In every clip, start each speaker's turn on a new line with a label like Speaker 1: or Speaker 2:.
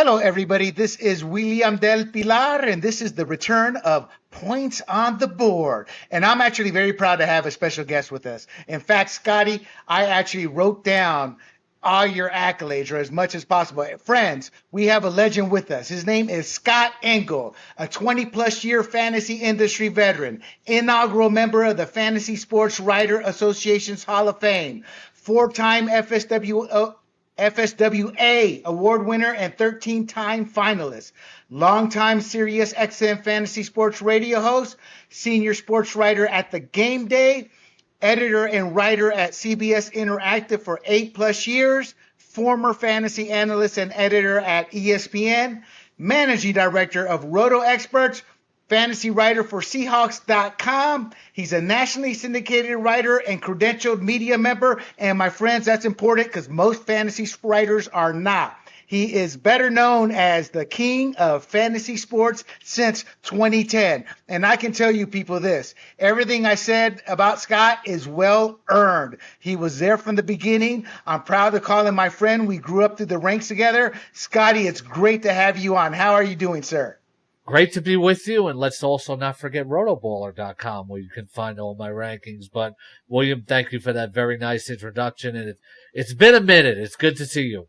Speaker 1: Hello, everybody. This is William del Pilar, and this is the return of Points on the Board. And I'm actually very proud to have a special guest with us. In fact, Scotty, I actually wrote down all your accolades, or as much as possible. Friends, we have a legend with us. His name is Scott Engel, a 20-plus year fantasy industry veteran, inaugural member of the Fantasy Sports Writer Association's Hall of Fame, four-time FSWA award winner and 13-time finalist, longtime Sirius XM fantasy sports radio host, senior sports writer at The Game Day, editor and writer at CBS Interactive for 8+ years, former fantasy analyst and editor at ESPN, managing director of Roto Experts, fantasy writer for Seahawks.com. He's a nationally syndicated writer and credentialed media member. And my friends, that's important because most fantasy writers are not. He is better known as the king of fantasy sports since 2010. And I can tell you people this, everything I said about Scott is well earned. He was there from the beginning. I'm proud to call him my friend. We grew up through the ranks together. Scotty, it's great to have you on. How are you doing, sir?
Speaker 2: Great to be with you, and let's also not forget rotoballer.com, where you can find all my rankings. But, William, thank you for that very nice introduction, and it's been a minute. It's good to see you.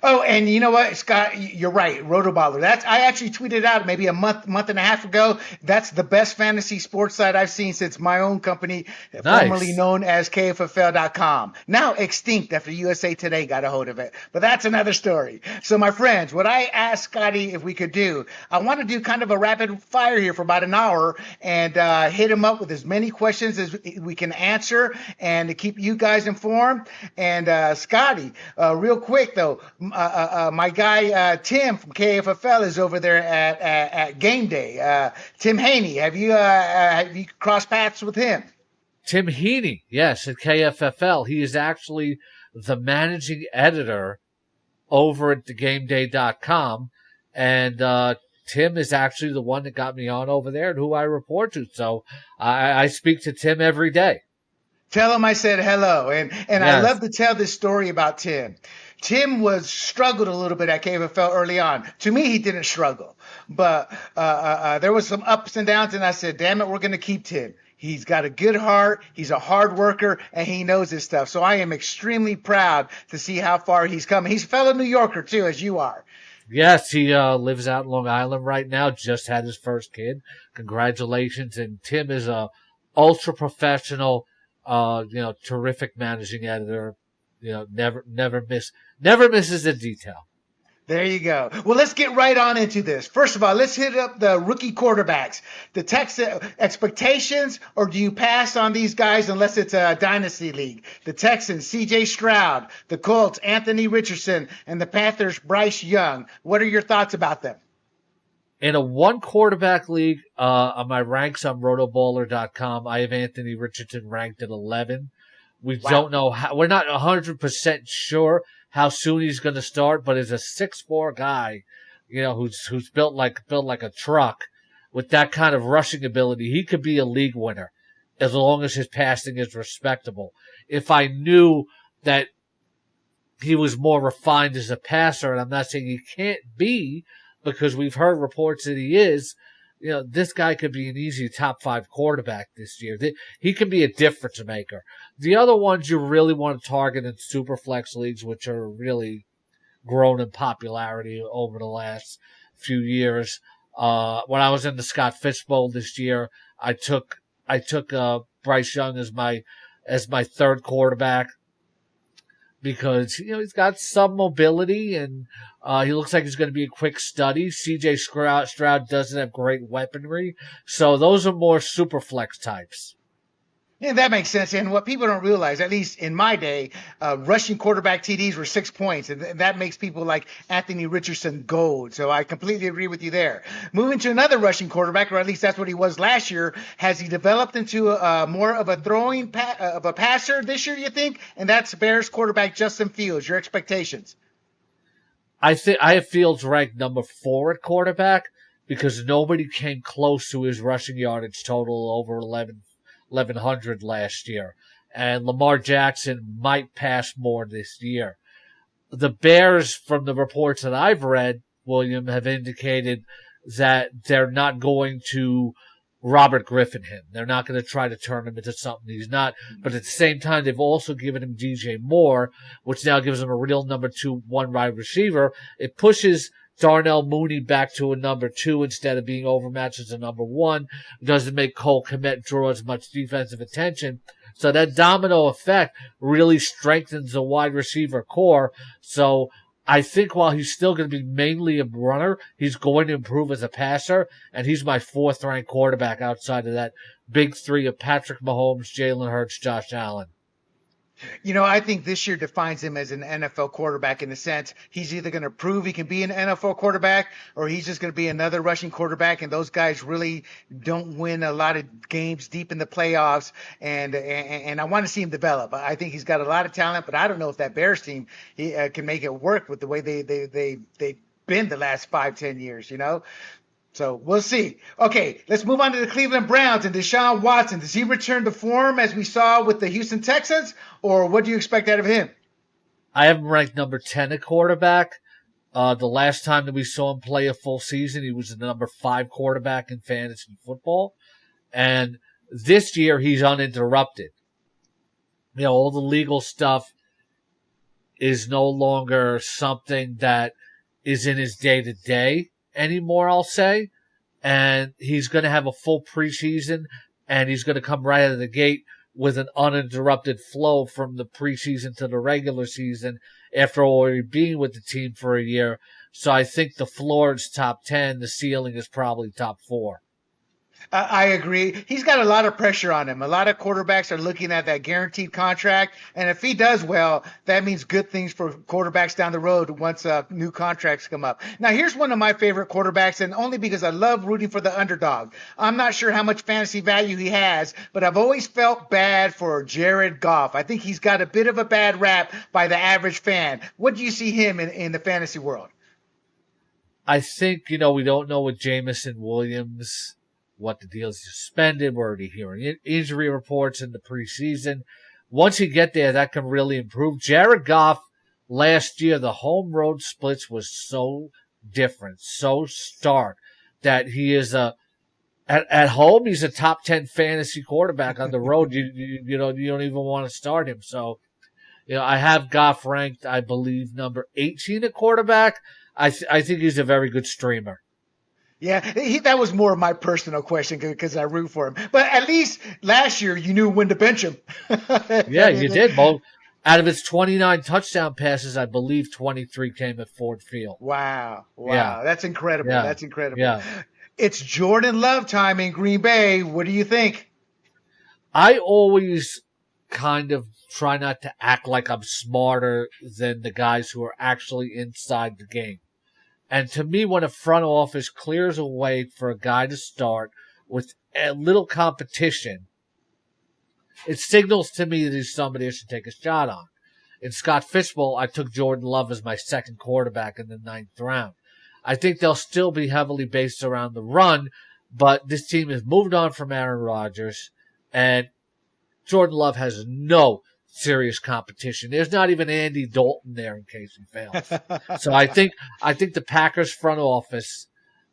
Speaker 1: Oh, and you know what, Scott, you're right, Rotoballer. I actually tweeted out maybe a month and a half ago. That's the best fantasy sports site I've seen since my own company, formerly known as KFFL.com. Now extinct after USA Today got a hold of it. But that's another story. So, my friends, what I asked Scotty if we could do, I want to do kind of a rapid fire here for about an hour and hit him up with as many questions as we can answer and to keep you guys informed. And Scotty, real quick though, my guy Tim from KFFL is over there at Game Day. Tim Haney, have you crossed paths with him?
Speaker 2: Tim Haney, yes, at KFFL. He is actually the managing editor over at thegameday.com, and Tim is actually the one that got me on over there and who I report to. So I speak to Tim every day.
Speaker 1: Tell him I said hello. And yes. I love to tell this story about Tim. Tim struggled a little bit at KFFL early on. To me, he didn't struggle. But there was some ups and downs, and I said, damn it, we're going to keep Tim. He's got a good heart, he's a hard worker, and he knows his stuff. So I am extremely proud to see how far he's come. He's a fellow New Yorker, too, as you are.
Speaker 2: Yes, he lives out in Long Island right now, just had his first kid. Congratulations. And Tim is a ultra-professional, terrific managing editor. Never misses a detail.
Speaker 1: There you go. Well, let's get right on into this. First of all, let's hit up the rookie quarterbacks. The Texans expectations, or do you pass on these guys unless it's a dynasty league? The Texans, C.J. Stroud, the Colts, Anthony Richardson, and the Panthers, Bryce Young. What are your thoughts about them?
Speaker 2: In a one quarterback league, on my ranks on rotoballer.com, I have Anthony Richardson ranked at 11. We don't know how, we're not 100% sure how soon he's going to start, but as a 6'4" guy, who's built like a truck with that kind of rushing ability, he could be a league winner as long as his passing is respectable. If I knew that he was more refined as a passer, and I'm not saying he can't be, because we've heard reports that he is, this guy could be an easy top 5 quarterback this year. He can be a difference maker. The other ones you really want to target in super flex leagues, which are really grown in popularity over the last few years. When I was in the Scott Fishbowl this year, I took Bryce Young as my third quarterback, because he's got some mobility and he looks like he's going to be a quick study. C.J. Stroud doesn't have great weaponry, so those are more super flex types.
Speaker 1: Yeah, that makes sense. And what people don't realize, at least in my day, rushing quarterback TDs were 6 points. And that makes people like Anthony Richardson gold. So I completely agree with you there. Moving to another rushing quarterback, or at least that's what he was last year. Has he developed into more of a of a passer this year, you think? And that's Bears quarterback Justin Fields. Your expectations?
Speaker 2: I have Fields ranked number 4 at quarterback because nobody came close to his rushing yardage total over 1,100 last year. And Lamar Jackson might pass more this year. The Bears, from the reports that I've read, Williams have indicated that they're not going to Robert Griffin him. They're not going to try to turn him into something he's not. But at the same time, they've also given him DJ Moore, which now gives him a real number 2, 1 wide receiver. It pushes Darnell Mooney back to a number 2 instead of being overmatched as a number 1. Doesn't make Cole Kmet draw as much defensive attention. So that domino effect really strengthens the wide receiver core. So I think while he's still going to be mainly a runner, he's going to improve as a passer, and he's my 4th-ranked quarterback outside of that big 3 of Patrick Mahomes, Jalen Hurts, Josh Allen.
Speaker 1: I think this year defines him as an NFL quarterback in the sense he's either going to prove he can be an NFL quarterback or he's just going to be another rushing quarterback, and those guys really don't win a lot of games deep in the playoffs, and I want to see him develop. I think he's got a lot of talent, but I don't know if that Bears team can make it work with the way they've been the last 5-10 years, So we'll see. Okay, let's move on to the Cleveland Browns and Deshaun Watson. Does he return to form as we saw with the Houston Texans, or what do you expect out of him?
Speaker 2: I have him ranked number 10 at quarterback. The last time that we saw him play a full season, he was the number 5 quarterback in fantasy football. And this year, he's uninterrupted. All the legal stuff is no longer something that is in his day-to-day anymore, I'll say. And he's going to have a full preseason, and he's going to come right out of the gate with an uninterrupted flow from the preseason to the regular season after already being with the team for a year. So I think the floor is top 10. The ceiling is probably top 4.
Speaker 1: I agree. He's got a lot of pressure on him. A lot of quarterbacks are looking at that guaranteed contract, and if he does well, that means good things for quarterbacks down the road once new contracts come up. Now, here's one of my favorite quarterbacks, and only because I love rooting for the underdog. I'm not sure how much fantasy value he has, but I've always felt bad for Jared Goff. I think he's got a bit of a bad rap by the average fan. What do you see him in the fantasy world?
Speaker 2: I think, we don't know what Jamison Williams, what the deal is suspended. We're already hearing injury reports in the preseason. Once you get there, that can really improve. Jared Goff, last year, the home road splits was so different, so stark, that he is at home, he's a top 10 fantasy quarterback. On the road, you don't even want to start him. So, I have Goff ranked, I believe, number 18 at quarterback. I think he's a very good streamer.
Speaker 1: Yeah, that was more of my personal question because I root for him. But at least last year you knew when to bench him.
Speaker 2: Yeah, you did. Well, out of his 29 touchdown passes, I believe 23 came at Ford Field.
Speaker 1: Wow.
Speaker 2: Yeah.
Speaker 1: That's incredible.
Speaker 2: Yeah.
Speaker 1: That's incredible.
Speaker 2: Yeah.
Speaker 1: It's Jordan Love time in Green Bay. What do you think?
Speaker 2: I always kind of try not to act like I'm smarter than the guys who are actually inside the game. And to me, when a front office clears a way for a guy to start with a little competition, it signals to me that he's somebody I should take a shot on. In Scott Fishbowl, I took Jordan Love as my second quarterback in the 9th round. I think they'll still be heavily based around the run, but this team has moved on from Aaron Rodgers, and Jordan Love has no serious competition. There's not even Andy Dalton there in case he fails. So I think the Packers front office,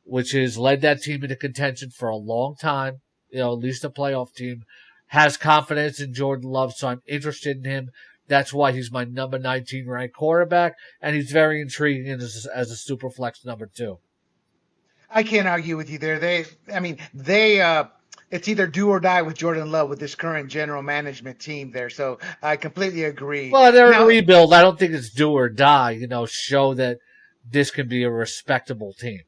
Speaker 2: which has led that team into contention for a long time, at least a playoff team, has confidence in Jordan Love. So I'm interested in him. That's why he's my number 19 ranked quarterback, and he's very intriguing as a super flex number 2.
Speaker 1: I can't argue with you there. It's either do or die with Jordan Love with this current general management team there. So I completely agree.
Speaker 2: Well, they're in rebuild. I don't think it's do or die, show that this can be a respectable team.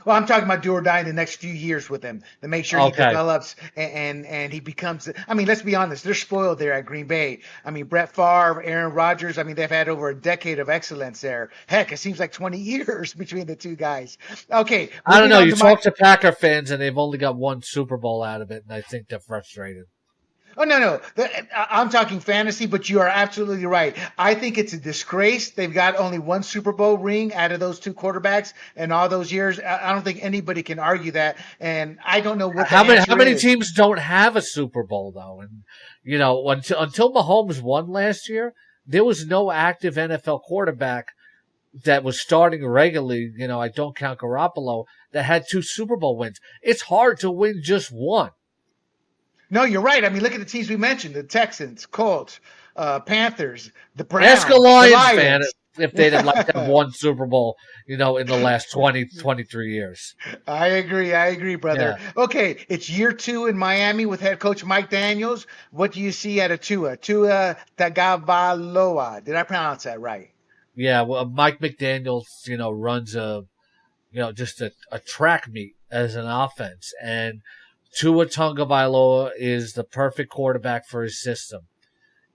Speaker 1: Well, I'm talking about do or die in the next few years with him to make sure he develops and he becomes. Let's be honest, they're spoiled there at Green Bay. Brett Favre, Aaron Rodgers. They've had over a decade of excellence there. Heck, it seems like 20 years between the two guys. Okay,
Speaker 2: I don't know. You talk to Packer fans and they've only got one Super Bowl out of it, and I think they're frustrated.
Speaker 1: Oh, no. I'm talking fantasy, but you are absolutely right. I think it's a disgrace. They've got only one Super Bowl ring out of those two quarterbacks in all those years. I don't think anybody can argue that. And I don't know what
Speaker 2: how many teams don't have a Super Bowl, though? And, until Mahomes won last year, there was no active NFL quarterback that was starting regularly, I don't count Garoppolo, that had 2 Super Bowl wins. It's hard to win just one.
Speaker 1: No, you're right. I mean, look at the teams we mentioned: the Texans, Colts, Panthers, the Browns,
Speaker 2: Ask a
Speaker 1: the
Speaker 2: Lions fan
Speaker 1: Lions.
Speaker 2: if they'd have liked to have one Super Bowl, in the last 23 years.
Speaker 1: I agree, brother.
Speaker 2: Yeah.
Speaker 1: Okay, it's year 2 in Miami with head coach Mike Daniels. What do you see out of Tua Tagovailoa? Did I pronounce that right?
Speaker 2: Yeah, well, Mike McDaniels, runs just a track meet as an offense. And Tua Tagovailoa is the perfect quarterback for his system.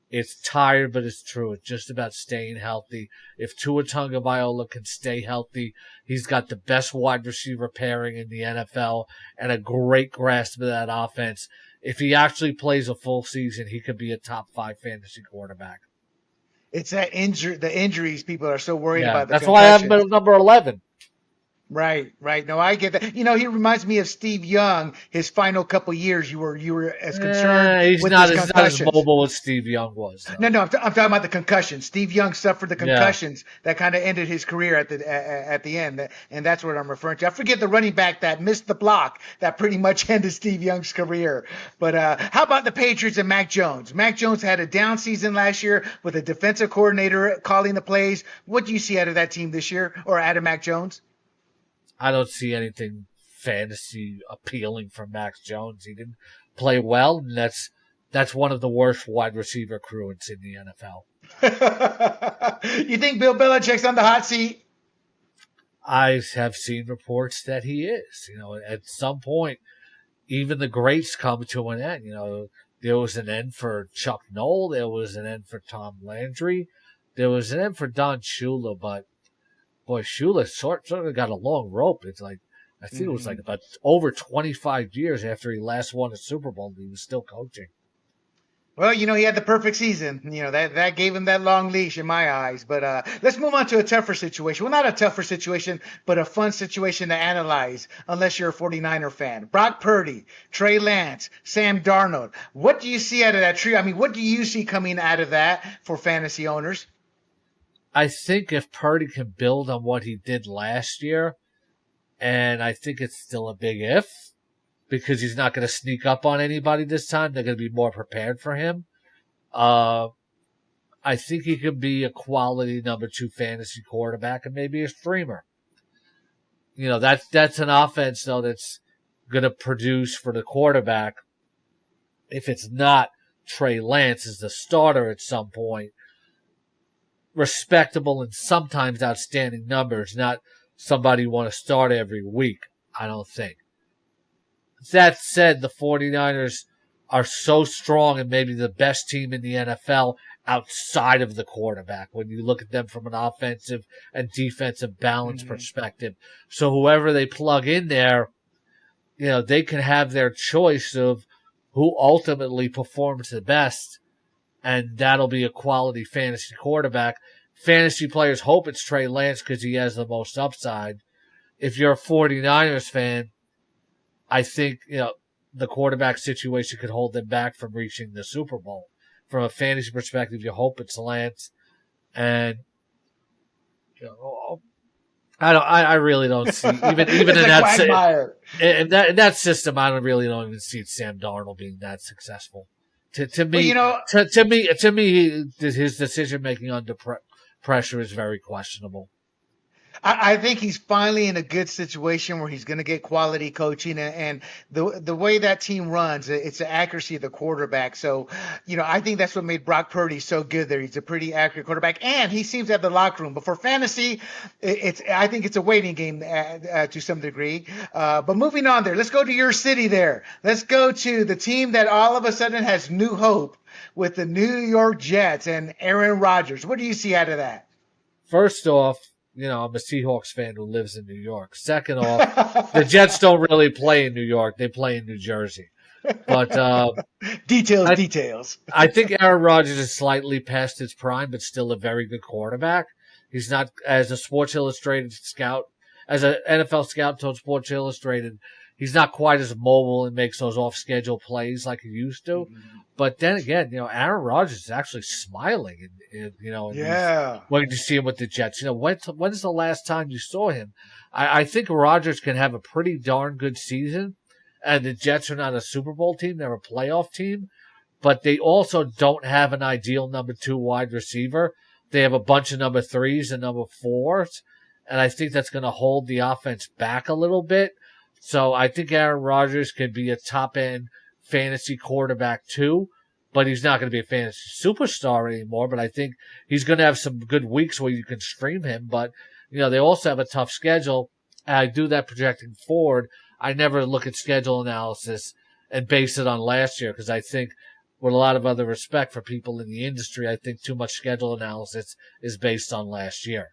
Speaker 2: It's tired, but it's true. It's just about staying healthy. If Tua Tagovailoa can stay healthy, he's got the best wide receiver pairing in the NFL and a great grasp of that offense. If he actually plays a full season, he could be a top 5 fantasy quarterback.
Speaker 1: It's the injuries people are so worried about.
Speaker 2: That's why I have him at number 11.
Speaker 1: Right. No, I get that. He reminds me of Steve Young. His final couple years, you were as concerned
Speaker 2: he's
Speaker 1: with
Speaker 2: not,
Speaker 1: his
Speaker 2: he's
Speaker 1: concussions.
Speaker 2: not as mobile as Steve Young was.
Speaker 1: No, I'm talking about the concussions. Steve Young suffered the concussions that kind of ended his career at the end, and that's what I'm referring to. I forget the running back that missed the block that pretty much ended Steve Young's career. But how about the Patriots and Mac Jones? Mac Jones had a down season last year with a defensive coordinator calling the plays. What do you see out of that team this year, or out of Mac Jones?
Speaker 2: I don't see anything fantasy appealing from Max Jones. He didn't play well, and that's one of the worst wide receiver crews in the
Speaker 1: NFL. You think Bill Belichick's on the hot seat?
Speaker 2: I have seen reports that he is. At some point, even the greats come to an end. There was an end for Chuck Noll. There was an end for Tom Landry. There was an end for Don Shula, but boy, Shula sort of got a long rope. It's like, I think it was like about over 25 years after he last won a Super Bowl, he was still coaching.
Speaker 1: Well, he had the perfect season. That gave him that long leash in my eyes. But let's move on to a tougher situation. Well, not a tougher situation, but a fun situation to analyze, unless you're a 49er fan. Brock Purdy, Trey Lance, Sam Darnold. What do you see out of that trio? I mean, what do you see coming out of that for fantasy owners?
Speaker 2: I think if Purdy can build on what he did last year, and I think it's still a big if, because he's not going to sneak up on anybody this time. They're going to be more prepared for him. I think he could be a quality number 2 fantasy quarterback and maybe a streamer. That's an offense, though, that's going to produce for the quarterback. If it's not Trey Lance as the starter at some point, respectable and sometimes outstanding numbers, not somebody you want to start every week, I don't think. That said, the 49ers are so strong and maybe the best team in the NFL outside of the quarterback when you look at them from an offensive and defensive balance perspective. So whoever they plug in there, they can have their choice of who ultimately performs the best, and that'll be a quality fantasy quarterback. Fantasy players hope it's Trey Lance because he has the most upside. If you're a 49ers fan, I think, the quarterback situation could hold them back from reaching the Super Bowl. From a fantasy perspective, you hope it's Lance. And, I really don't see, even in that system, I don't even see Sam Darnold being that successful. To me, his decision making under pressure is very questionable.
Speaker 1: I think he's finally in a good situation where he's going to get quality coaching, and the way that team runs, it's the accuracy of the quarterback. So, I think that's what made Brock Purdy so good there. He's a pretty accurate quarterback, and he seems to have the locker room. But for fantasy, I think it's a waiting game to some degree. But moving on there, let's go to your city there. Let's go to the team that all of a sudden has new hope with the New York Jets and Aaron Rodgers. What do you see out of that?
Speaker 2: First off, I'm a Seahawks fan who lives in New York. Second off, the Jets don't really play in New York. They play in New Jersey. But
Speaker 1: details.
Speaker 2: I think Aaron Rodgers is slightly past his prime, but still a very good quarterback. He's not, as a Sports Illustrated scout, as an NFL scout told Sports Illustrated, he's not quite as mobile and makes those off-schedule plays like he used to.
Speaker 1: Mm-hmm.
Speaker 2: But then again, Aaron Rodgers is actually smiling, when you see him with the Jets. When's the last time you saw him? I think Rodgers can have a pretty darn good season, and the Jets are not a Super Bowl team; they're a playoff team. But they also don't have an ideal number 2 wide receiver. They have a bunch of number 3s and number 4s, and I think that's going to hold the offense back a little bit. So I think Aaron Rodgers can be a top-end fantasy quarterback too, but he's not going to be a fantasy superstar anymore. But I think he's going to have some good weeks where you can stream him. But, they also have a tough schedule. And I do that projecting forward. I never look at schedule analysis and base it on last year because I think, with a lot of other respect for people in the industry, I think too much schedule analysis is based on last year.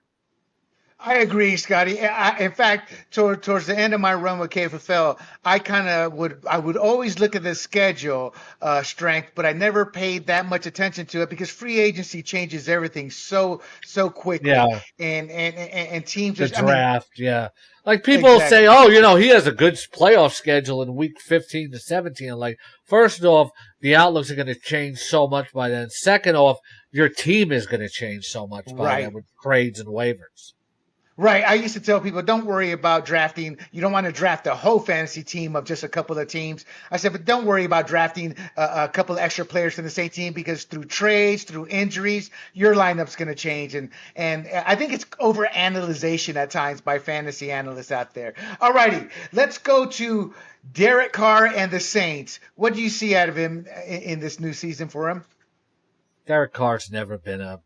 Speaker 1: I agree, Scotty. In fact, towards the end of my run with KFFL, I would always look at the schedule strength, but I never paid that much attention to it because free agency changes everything so quickly.
Speaker 2: Yeah.
Speaker 1: And teams
Speaker 2: the
Speaker 1: just
Speaker 2: draft, yeah. Like people say, he has a good playoff schedule in week 15 to 17. Like, first off, the outlooks are going to change so much by then. Second off, your team is going to change so much by then with trades and waivers.
Speaker 1: Right. I used to tell people, don't worry about drafting. You don't want to draft a whole fantasy team of just a couple of teams. I said, but don't worry about drafting a couple of extra players from the same team because through trades, through injuries, your lineup's going to change. And I think it's overanalyzation at times by fantasy analysts out there. All righty. Let's go to Derek Carr and the Saints. What do you see out of him in this new season for him?
Speaker 2: Derek Carr's never been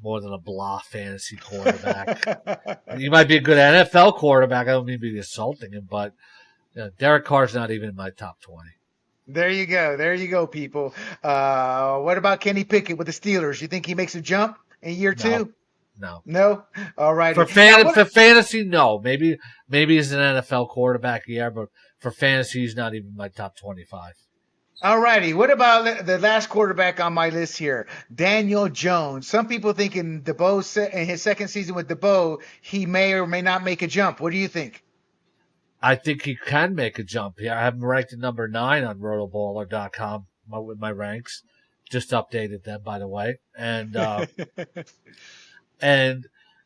Speaker 2: more than a blah fantasy quarterback. He might be a good NFL quarterback. I don't mean to be insulting him, but Derek Carr's not even in my top 20.
Speaker 1: There you go, people. What about Kenny Pickett with the Steelers? You think he makes a jump in year 2? No? All right.
Speaker 2: For fantasy, no. Maybe he's an NFL quarterback, but for fantasy, he's not even in my top 25.
Speaker 1: All righty. What about the last quarterback on my list here, Daniel Jones? Some people think in his second season with DeBoer, he may or may not make a jump. What do you think?
Speaker 2: I think he can make a jump. Yeah, I have him ranked at number 9 on rotoballer.com with my ranks. Just updated them, by the way. And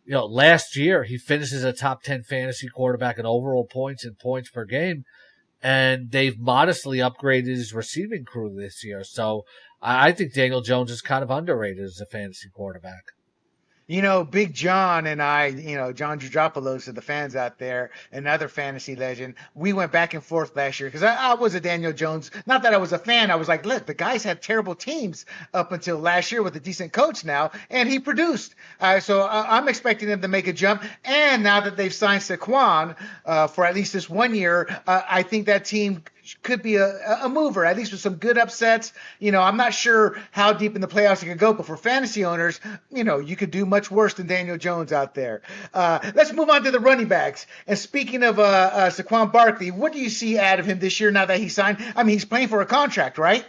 Speaker 2: last year he finishes a top 10 fantasy quarterback in overall points and points per game. And they've modestly upgraded his receiving crew this year. So I think Daniel Jones is kind of underrated as a fantasy quarterback.
Speaker 1: Big John and I, John Giudropoulos to the fans out there, another fantasy legend. We went back and forth last year because I was a Daniel Jones. Not that I was a fan. I was like, look, the guy's had terrible teams up until last year with a decent coach now, and he produced. So I'm expecting him to make a jump. And now that they've signed Saquon for at least this 1 year, I think that team could be a mover, at least with some good upsets. I'm not sure how deep in the playoffs it could go, but for fantasy owners, you could do much worse than Daniel Jones out there. Let's move on to the running backs. And speaking of Saquon Barkley, what do you see out of him this year now that he signed? I mean, he's playing for a contract, right?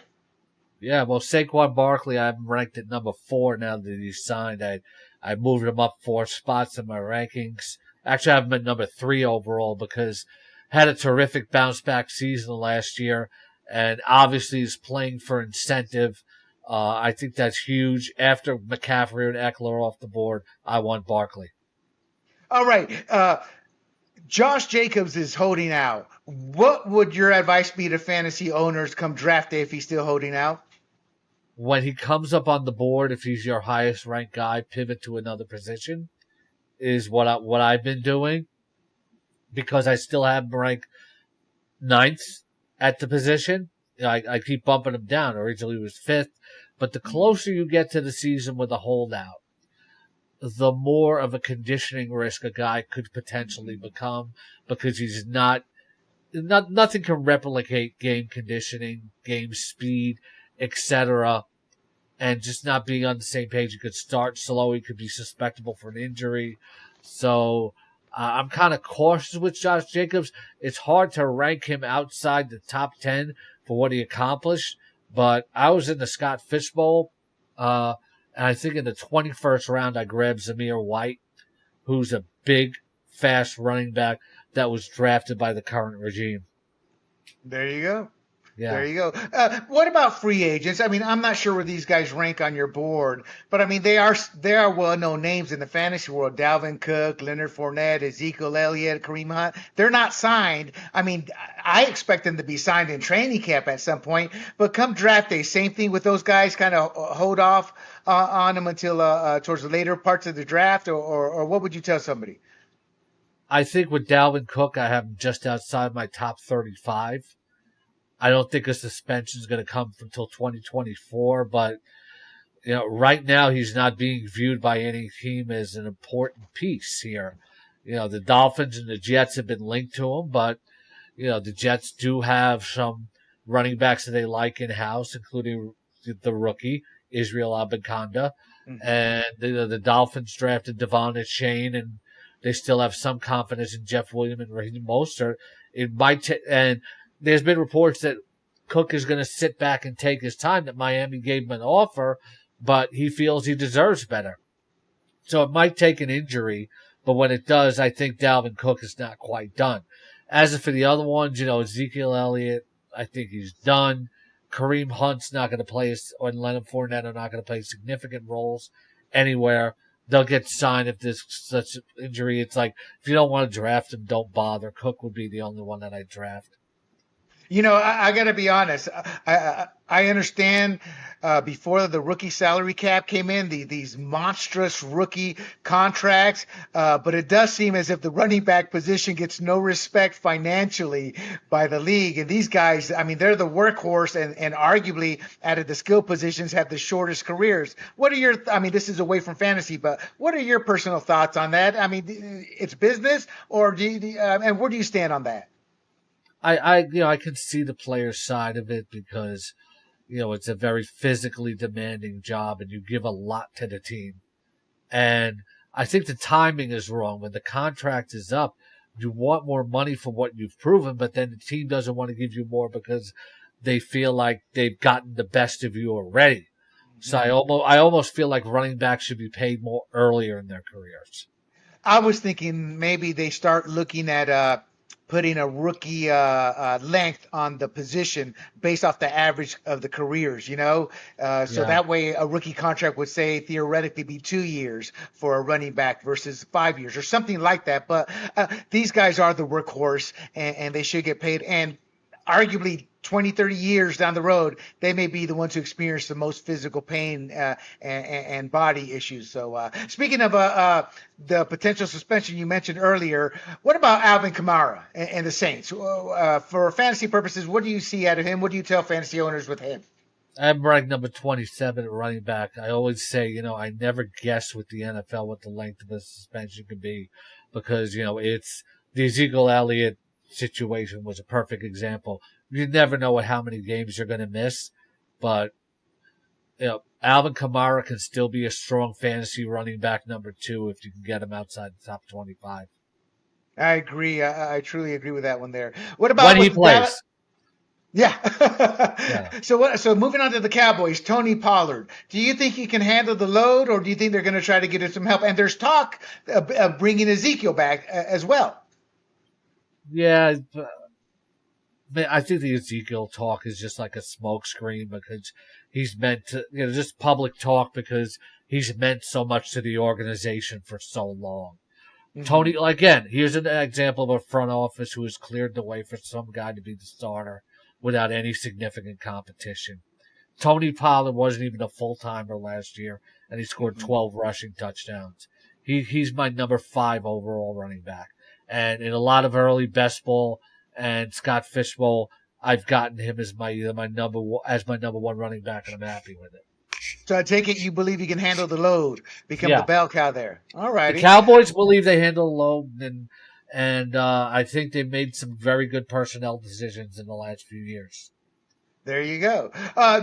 Speaker 2: Yeah, well, Saquon Barkley, I have him ranked at number 4 now that he's signed. I moved him up 4 spots in my rankings. Actually, I have him at number 3 overall because had a terrific bounce-back season last year, and obviously is playing for incentive. I think that's huge. After McCaffrey and Eckler off the board, I want Barkley.
Speaker 1: All right. Josh Jacobs is holding out. What would your advice be to fantasy owners come draft day if he's still holding out?
Speaker 2: When he comes up on the board, if he's your highest-ranked guy, pivot to another position is what I've been doing. Because I still have him ranked 9th at the position. I keep bumping him down. Originally he was 5th. But the closer you get to the season with a holdout, the more of a conditioning risk a guy could potentially become because he's nothing can replicate game conditioning, game speed, etc. And just not being on the same page. He could start slow. He could be susceptible for an injury. So I'm kind of cautious with Josh Jacobs. It's hard to rank him outside the top 10 for what he accomplished, but I was in the Scott Fish Bowl, and I think in the 21st round I grabbed Zamir White, who's a big, fast running back, that was drafted by the current regime.
Speaker 1: There you go.
Speaker 2: Yeah.
Speaker 1: There you go. What about free agents? I mean, I'm not sure where these guys rank on your board, but I mean, they are well-known names in the fantasy world. Dalvin Cook, Leonard Fournette, Ezekiel Elliott, Kareem Hunt. They're not signed. I mean, I expect them to be signed in training camp at some point, but come draft day, same thing with those guys, kind of hold off on them until towards the later parts of the draft, or what would you tell somebody?
Speaker 2: I think with Dalvin Cook, I have him just outside my top 35. I don't think a suspension is going to come until 2024, but right now he's not being viewed by any team as an important piece here. The Dolphins and the Jets have been linked to him, but the Jets do have some running backs that they like in house, including the rookie Israel Abanikanda, and the Dolphins drafted Devon and Shane, and they still have some confidence in Jeff Williams and Raheem Mostert. It might and there's been reports that Cook is going to sit back and take his time, that Miami gave him an offer, but he feels he deserves better. So it might take an injury, but when it does, I think Dalvin Cook is not quite done. As for the other ones, Ezekiel Elliott, I think he's done. Kareem Hunt's not going to play, or Leonard Fournette are not going to play significant roles anywhere. They'll get signed if there's such injury. It's like, if you don't want to draft him, don't bother. Cook would be the only one that I draft.
Speaker 1: I got to be honest. I understand before the rookie salary cap came in, these monstrous rookie contracts, but it does seem as if the running back position gets no respect financially by the league. And these guys, I mean, they're the workhorse and arguably out of the skill positions have the shortest careers. I mean, this is away from fantasy, but what are your personal thoughts on that? I mean, it's business, or and where do you stand on that?
Speaker 2: I can see the player's side of it because, it's a very physically demanding job and you give a lot to the team. And I think the timing is wrong. When the contract is up, you want more money for what you've proven, but then the team doesn't want to give you more because they feel like they've gotten the best of you already. So I almost feel like running backs should be paid more earlier in their careers.
Speaker 1: I was thinking maybe they start looking at putting a rookie length on the position based off the average of the careers, so that way a rookie contract would say theoretically be 2 years for a running back versus 5 years or something like that. But these guys are the workhorse and they should get paid. And arguably 20, 30 years down the road, they may be the ones who experience the most physical pain and body issues. So speaking of the potential suspension you mentioned earlier, what about Alvin Kamara and the Saints? For fantasy purposes, what do you see out of him? What do you tell fantasy owners with him?
Speaker 2: I'm ranked number 27 at running back. I always say, I never guess with the NFL what the length of the suspension could be because, it's the Ezekiel Elliott situation was a perfect example. You never know how many games you're going to miss, but Alvin Kamara can still be a strong fantasy running back number 2 if you can get him outside the top 25.
Speaker 1: I agree. I truly agree with that one there. What about
Speaker 2: when he plays?
Speaker 1: Yeah. So moving on to the Cowboys, Tony Pollard. Do you think he can handle the load, or do you think they're going to try to get him some help? And there's talk of bringing Ezekiel back as well.
Speaker 2: Yeah, I think the Ezekiel talk is just like a smokescreen because he's meant to, just public talk because he's meant so much to the organization for so long. Mm-hmm. Tony, again, here's an example of a front office who has cleared the way for some guy to be the starter without any significant competition. Tony Pollard wasn't even a full-timer last year, and he scored 12 rushing touchdowns. He's my number 5 overall running back. And in a lot of early best ball and Scott Fishbowl, I've gotten him as my number 1 running back, and I'm happy with it.
Speaker 1: So I take it you believe he can handle the load, become the bell cow there. All right.
Speaker 2: The Cowboys believe they handle the load, and I think they've made some very good personnel decisions in the last few years.
Speaker 1: There you go.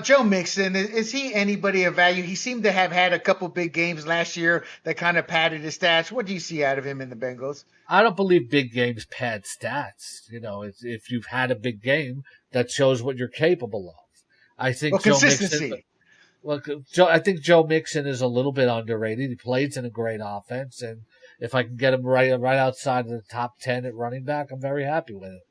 Speaker 1: Joe Mixon, is he anybody of value? He seemed to have had a couple big games last year that kind of padded his stats. What do you see out of him in the Bengals?
Speaker 2: I don't believe big games pad stats. If you've had a big game, that shows what you're capable of. I think
Speaker 1: consistency.
Speaker 2: I think Joe Mixon is a little bit underrated. He plays in a great offense, and if I can get him right outside of the top 10 at running back, I'm very happy with it.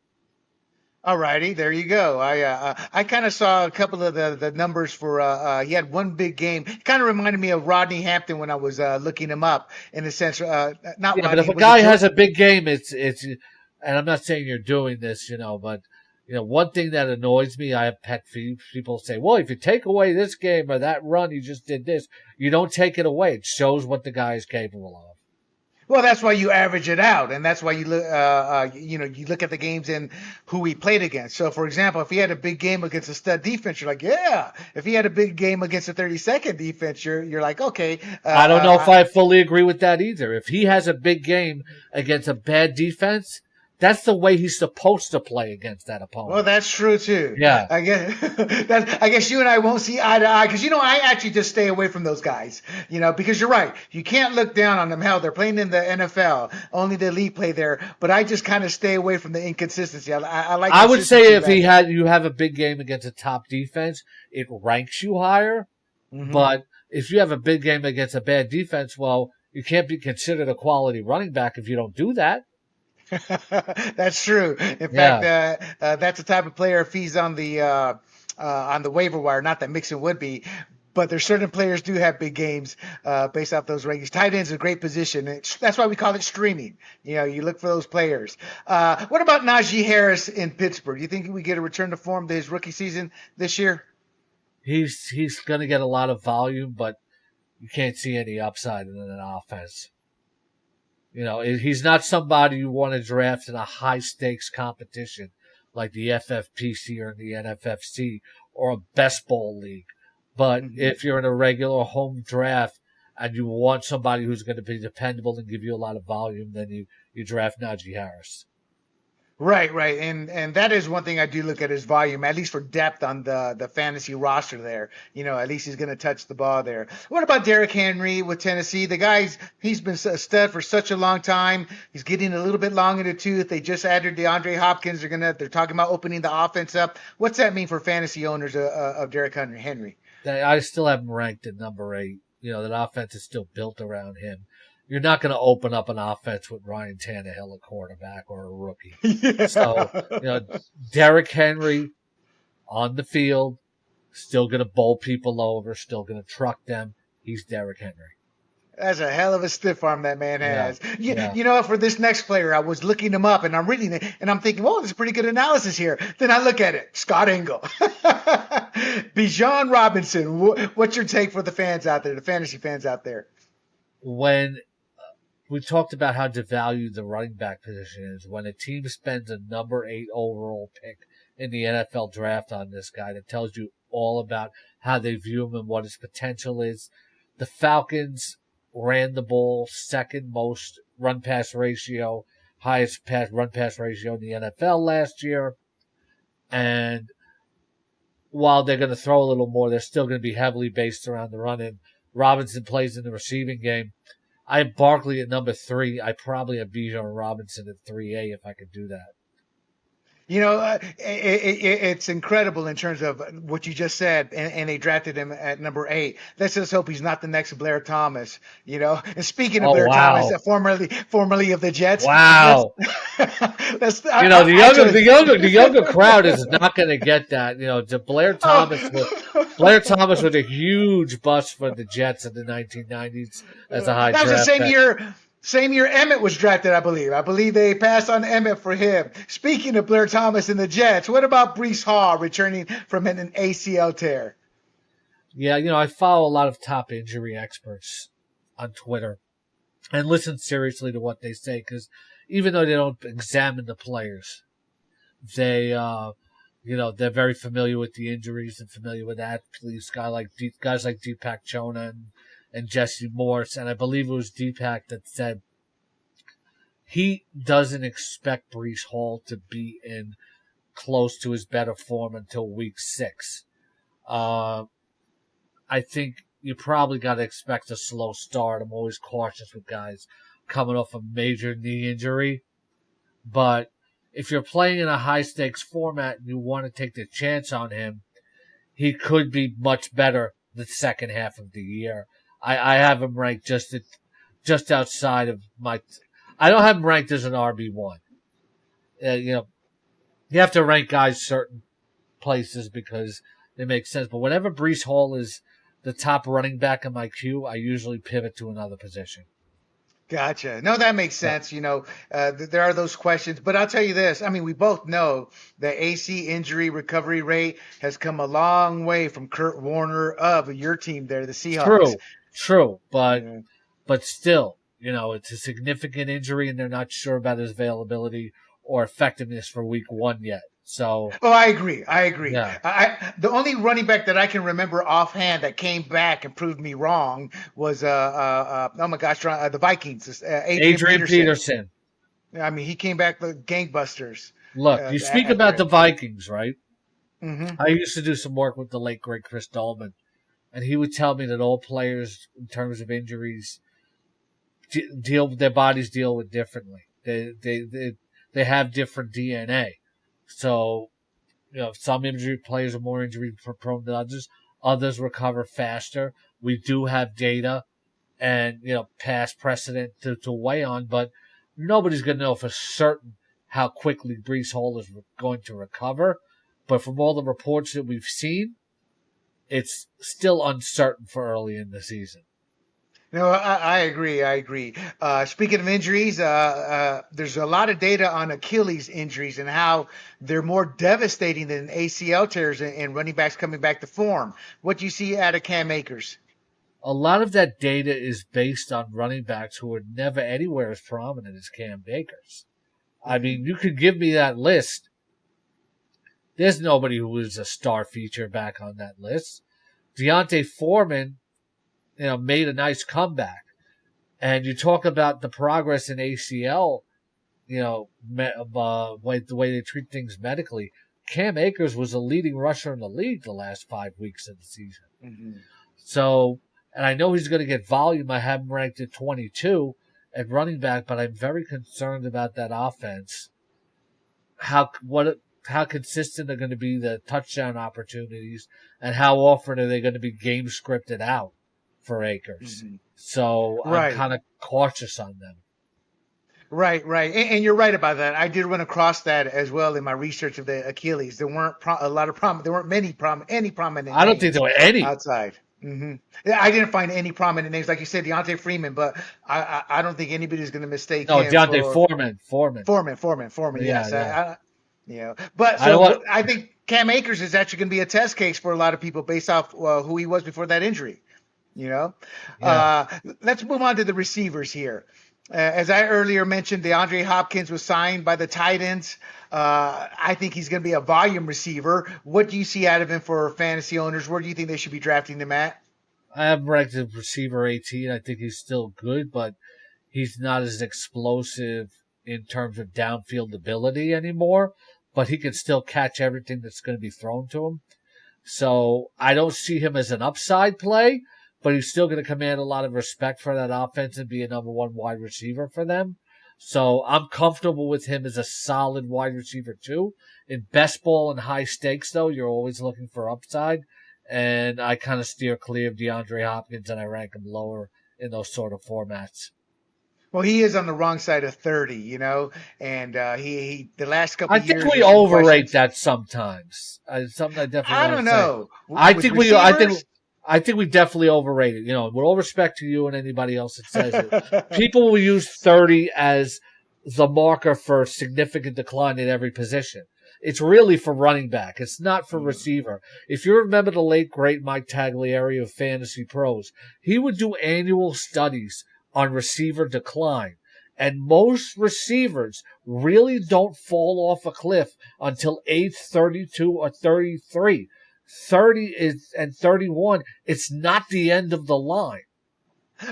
Speaker 1: All righty, there you go. I kind of saw a couple of the numbers for he had one big game. Kind of reminded me of Rodney Hampton when I was looking him up in the sense not
Speaker 2: Yeah,
Speaker 1: Rodney.
Speaker 2: but if a guy has a big game, it's and I'm not saying you're doing this, but one thing that annoys me, I have pet peeves. People say, well, if you take away this game or that run, you just did this. You don't take it away. It shows what the guy is capable of.
Speaker 1: Well, that's why you average it out, and that's why you look, you look at the games and who he played against. So, for example, if he had a big game against a stud defense, you're like, yeah. If he had a big game against a 32nd defense, you're like, okay.
Speaker 2: I don't know if I fully agree with that either. If he has a big game against a bad defense, that's the way he's supposed to play against that opponent.
Speaker 1: Well, that's true too.
Speaker 2: Yeah.
Speaker 1: I guess you and I won't see eye to eye because I actually just stay away from those guys. Because you're right. You can't look down on them. Hell, they're playing in the NFL. Only the elite play there. But I just kind of stay away from the inconsistency. I like.
Speaker 2: I would say if you have a big game against a top defense, it ranks you higher. Mm-hmm. But if you have a big game against a bad defense, well, you can't be considered a quality running back if you don't do that.
Speaker 1: That's true. In fact, that's the type of player if he's on the waiver wire. Not that Mixon would be, but there's certain players do have big games based off those rankings. Tight end's a great position. That's why we call it streaming. You look for those players. What about Najee Harris in Pittsburgh? Do you think we get a return to form to his rookie season this year?
Speaker 2: He's going to get a lot of volume, but you can't see any upside in an offense. He's not somebody you want to draft in a high-stakes competition like the FFPC or the NFFC or a best ball league. But if you're in a regular home draft and you want somebody who's going to be dependable and give you a lot of volume, then you draft Najee Harris.
Speaker 1: Right. And that is one thing I do look at his volume, at least for depth on the fantasy roster there. At least he's going to touch the ball there. What about Derrick Henry with Tennessee? He's been a stud for such a long time. He's getting a little bit long in the tooth. They just added DeAndre Hopkins. They're talking about opening the offense up. What's that mean for fantasy owners of Derrick Henry?
Speaker 2: I still have him ranked at number 8. That offense is still built around him. You're not going to open up an offense with Ryan Tannehill, a quarterback, or a rookie. Yeah. So, Derrick Henry on the field, still going to bowl people over, still going to truck them. He's Derrick Henry.
Speaker 1: That's a hell of a stiff arm that man has. Yeah. For this next player, I was looking him up, and I'm reading it, and I'm thinking, there's pretty good analysis here. Then I look at it. Scott Engel. Bijan Robinson. What's your take for the fans out there, the fantasy fans out there?
Speaker 2: When we talked about how devalued the running back position is, when a team spends a number 8 overall pick in the NFL draft on this guy, that tells you all about how they view him and what his potential is. The Falcons ran the ball second most run-pass ratio, highest run-pass ratio in the NFL last year. And while they're going to throw a little more, they're still going to be heavily based around the run. And Robinson plays in the receiving game. I have Barkley at number 3. I probably have Bijan Robinson at 3A if I could do that.
Speaker 1: It's incredible in terms of what you just said, and they drafted him at number 8. Let's just hope he's not the next Blair Thomas, And speaking of Thomas, formerly of the Jets.
Speaker 2: Wow. The younger crowd is not going to get that. Blair Thomas was a huge bust for the Jets in the 1990s as a high draft.
Speaker 1: That was the same year Emmett was drafted, I believe. I believe they passed on Emmett for him. Speaking of Blair Thomas and the Jets, what about Breece Hall returning from an ACL tear?
Speaker 2: Yeah, I follow a lot of top injury experts on Twitter and listen seriously to what they say because even though they don't examine the players, they're very familiar with the injuries and familiar with athletes, guys like Deepak Chona and Jesse Morse, and I believe it was Deepak that said he doesn't expect Breece Hall to be in close to his better form until week 6. I think you probably got to expect a slow start. I'm always cautious with guys coming off a major knee injury, but if you're playing in a high-stakes format and you want to take the chance on him, he could be much better the second half of the year. I have him ranked just just outside of my. I don't have him ranked as an RB1. You have to rank guys certain places because they make sense. But whenever Breece Hall is the top running back in my queue, I usually pivot to another position.
Speaker 1: Gotcha. No, that makes sense. There are those questions, but I'll tell you this. I mean, we both know the AC injury recovery rate has come a long way from Kurt Warner of your team there, the Seahawks.
Speaker 2: True. But still, it's a significant injury and they're not sure about his availability or effectiveness for week 1 yet. So.
Speaker 1: Oh, I agree.
Speaker 2: Yeah.
Speaker 1: The only running back that I can remember offhand that came back and proved me wrong was the Vikings. Adrian
Speaker 2: Peterson.
Speaker 1: I mean, he came back with gangbusters.
Speaker 2: Look, you speak about the Vikings, right?
Speaker 1: Mm-hmm.
Speaker 2: I used to do some work with the late great Chris Dolman, and he would tell me that all players, in terms of injuries, their bodies deal with differently. They have different DNA. So, some injury players are more injury prone than others. Others recover faster. We do have data and, past precedent to weigh on, but nobody's going to know for certain how quickly Breece Hall is going to recover. But from all the reports that we've seen, it's still uncertain for early in the season.
Speaker 1: No, I agree. Speaking of injuries, there's a lot of data on Achilles injuries and how they're more devastating than ACL tears and running backs coming back to form. What do you see out of Cam Akers?
Speaker 2: A lot of that data is based on running backs who are never anywhere as prominent as Cam Akers. I mean, you could give me that list. There's nobody who is a star feature back on that list. D'Onta Foreman, made a nice comeback. And you talk about the progress in ACL, the way they treat things medically. Cam Akers was a leading rusher in the league the last 5 weeks of the season.
Speaker 1: Mm-hmm.
Speaker 2: So, and I know he's going to get volume. I have him ranked at 22 at running back, but I'm very concerned about that offense. How consistent are going to be the touchdown opportunities, and how often are they going to be game scripted out for Akers?
Speaker 1: Mm-hmm.
Speaker 2: So I'm kind of cautious on them.
Speaker 1: Right. And you're right about that. I did run across that as well in my research of the Achilles. There weren't there weren't any prominent
Speaker 2: I don't think there were any
Speaker 1: outside. Mm-hmm. Yeah, I didn't find any prominent names, like you said, D'Onta Foreman, but I don't think anybody's going to mistake him.
Speaker 2: D'Onta Foreman.
Speaker 1: Yes. Yeah. But so I think Cam Akers is actually going to be a test case for a lot of people based off who he was before that injury. Let's move on to the receivers here. As I earlier mentioned, DeAndre Hopkins was signed by the Titans. I think he's going to be a volume receiver. What do you see out of him for fantasy owners? Where do you think they should be drafting him at?
Speaker 2: I have him ranked as receiver 18. I think he's still good, but he's not as explosive in terms of downfield ability anymore. But he can still catch everything that's going to be thrown to him. So I don't see him as an upside play, but he's still going to command a lot of respect for that offense and be a number one wide receiver for them. So I'm comfortable with him as a solid wide receiver too. In best ball and high stakes, though, you're always looking for upside. And I kind of steer clear of DeAndre Hopkins, and I rank him lower in those sort of formats.
Speaker 1: Well, he is on the wrong side of 30, and he the last couple of years.
Speaker 2: I think we overrate that sometimes. Something I definitely.
Speaker 1: I don't know.
Speaker 2: I think we definitely overrate it. With all respect to you and anybody else that says it, people will use 30 as the marker for significant decline at every position. It's really for running back. It's not for receiver. If you remember the late great Mike Taglieri of Fantasy Pros, he would do annual studies on receiver decline. And most receivers really don't fall off a cliff until age 32 or 33. 30 and 31, it's not the end of the line.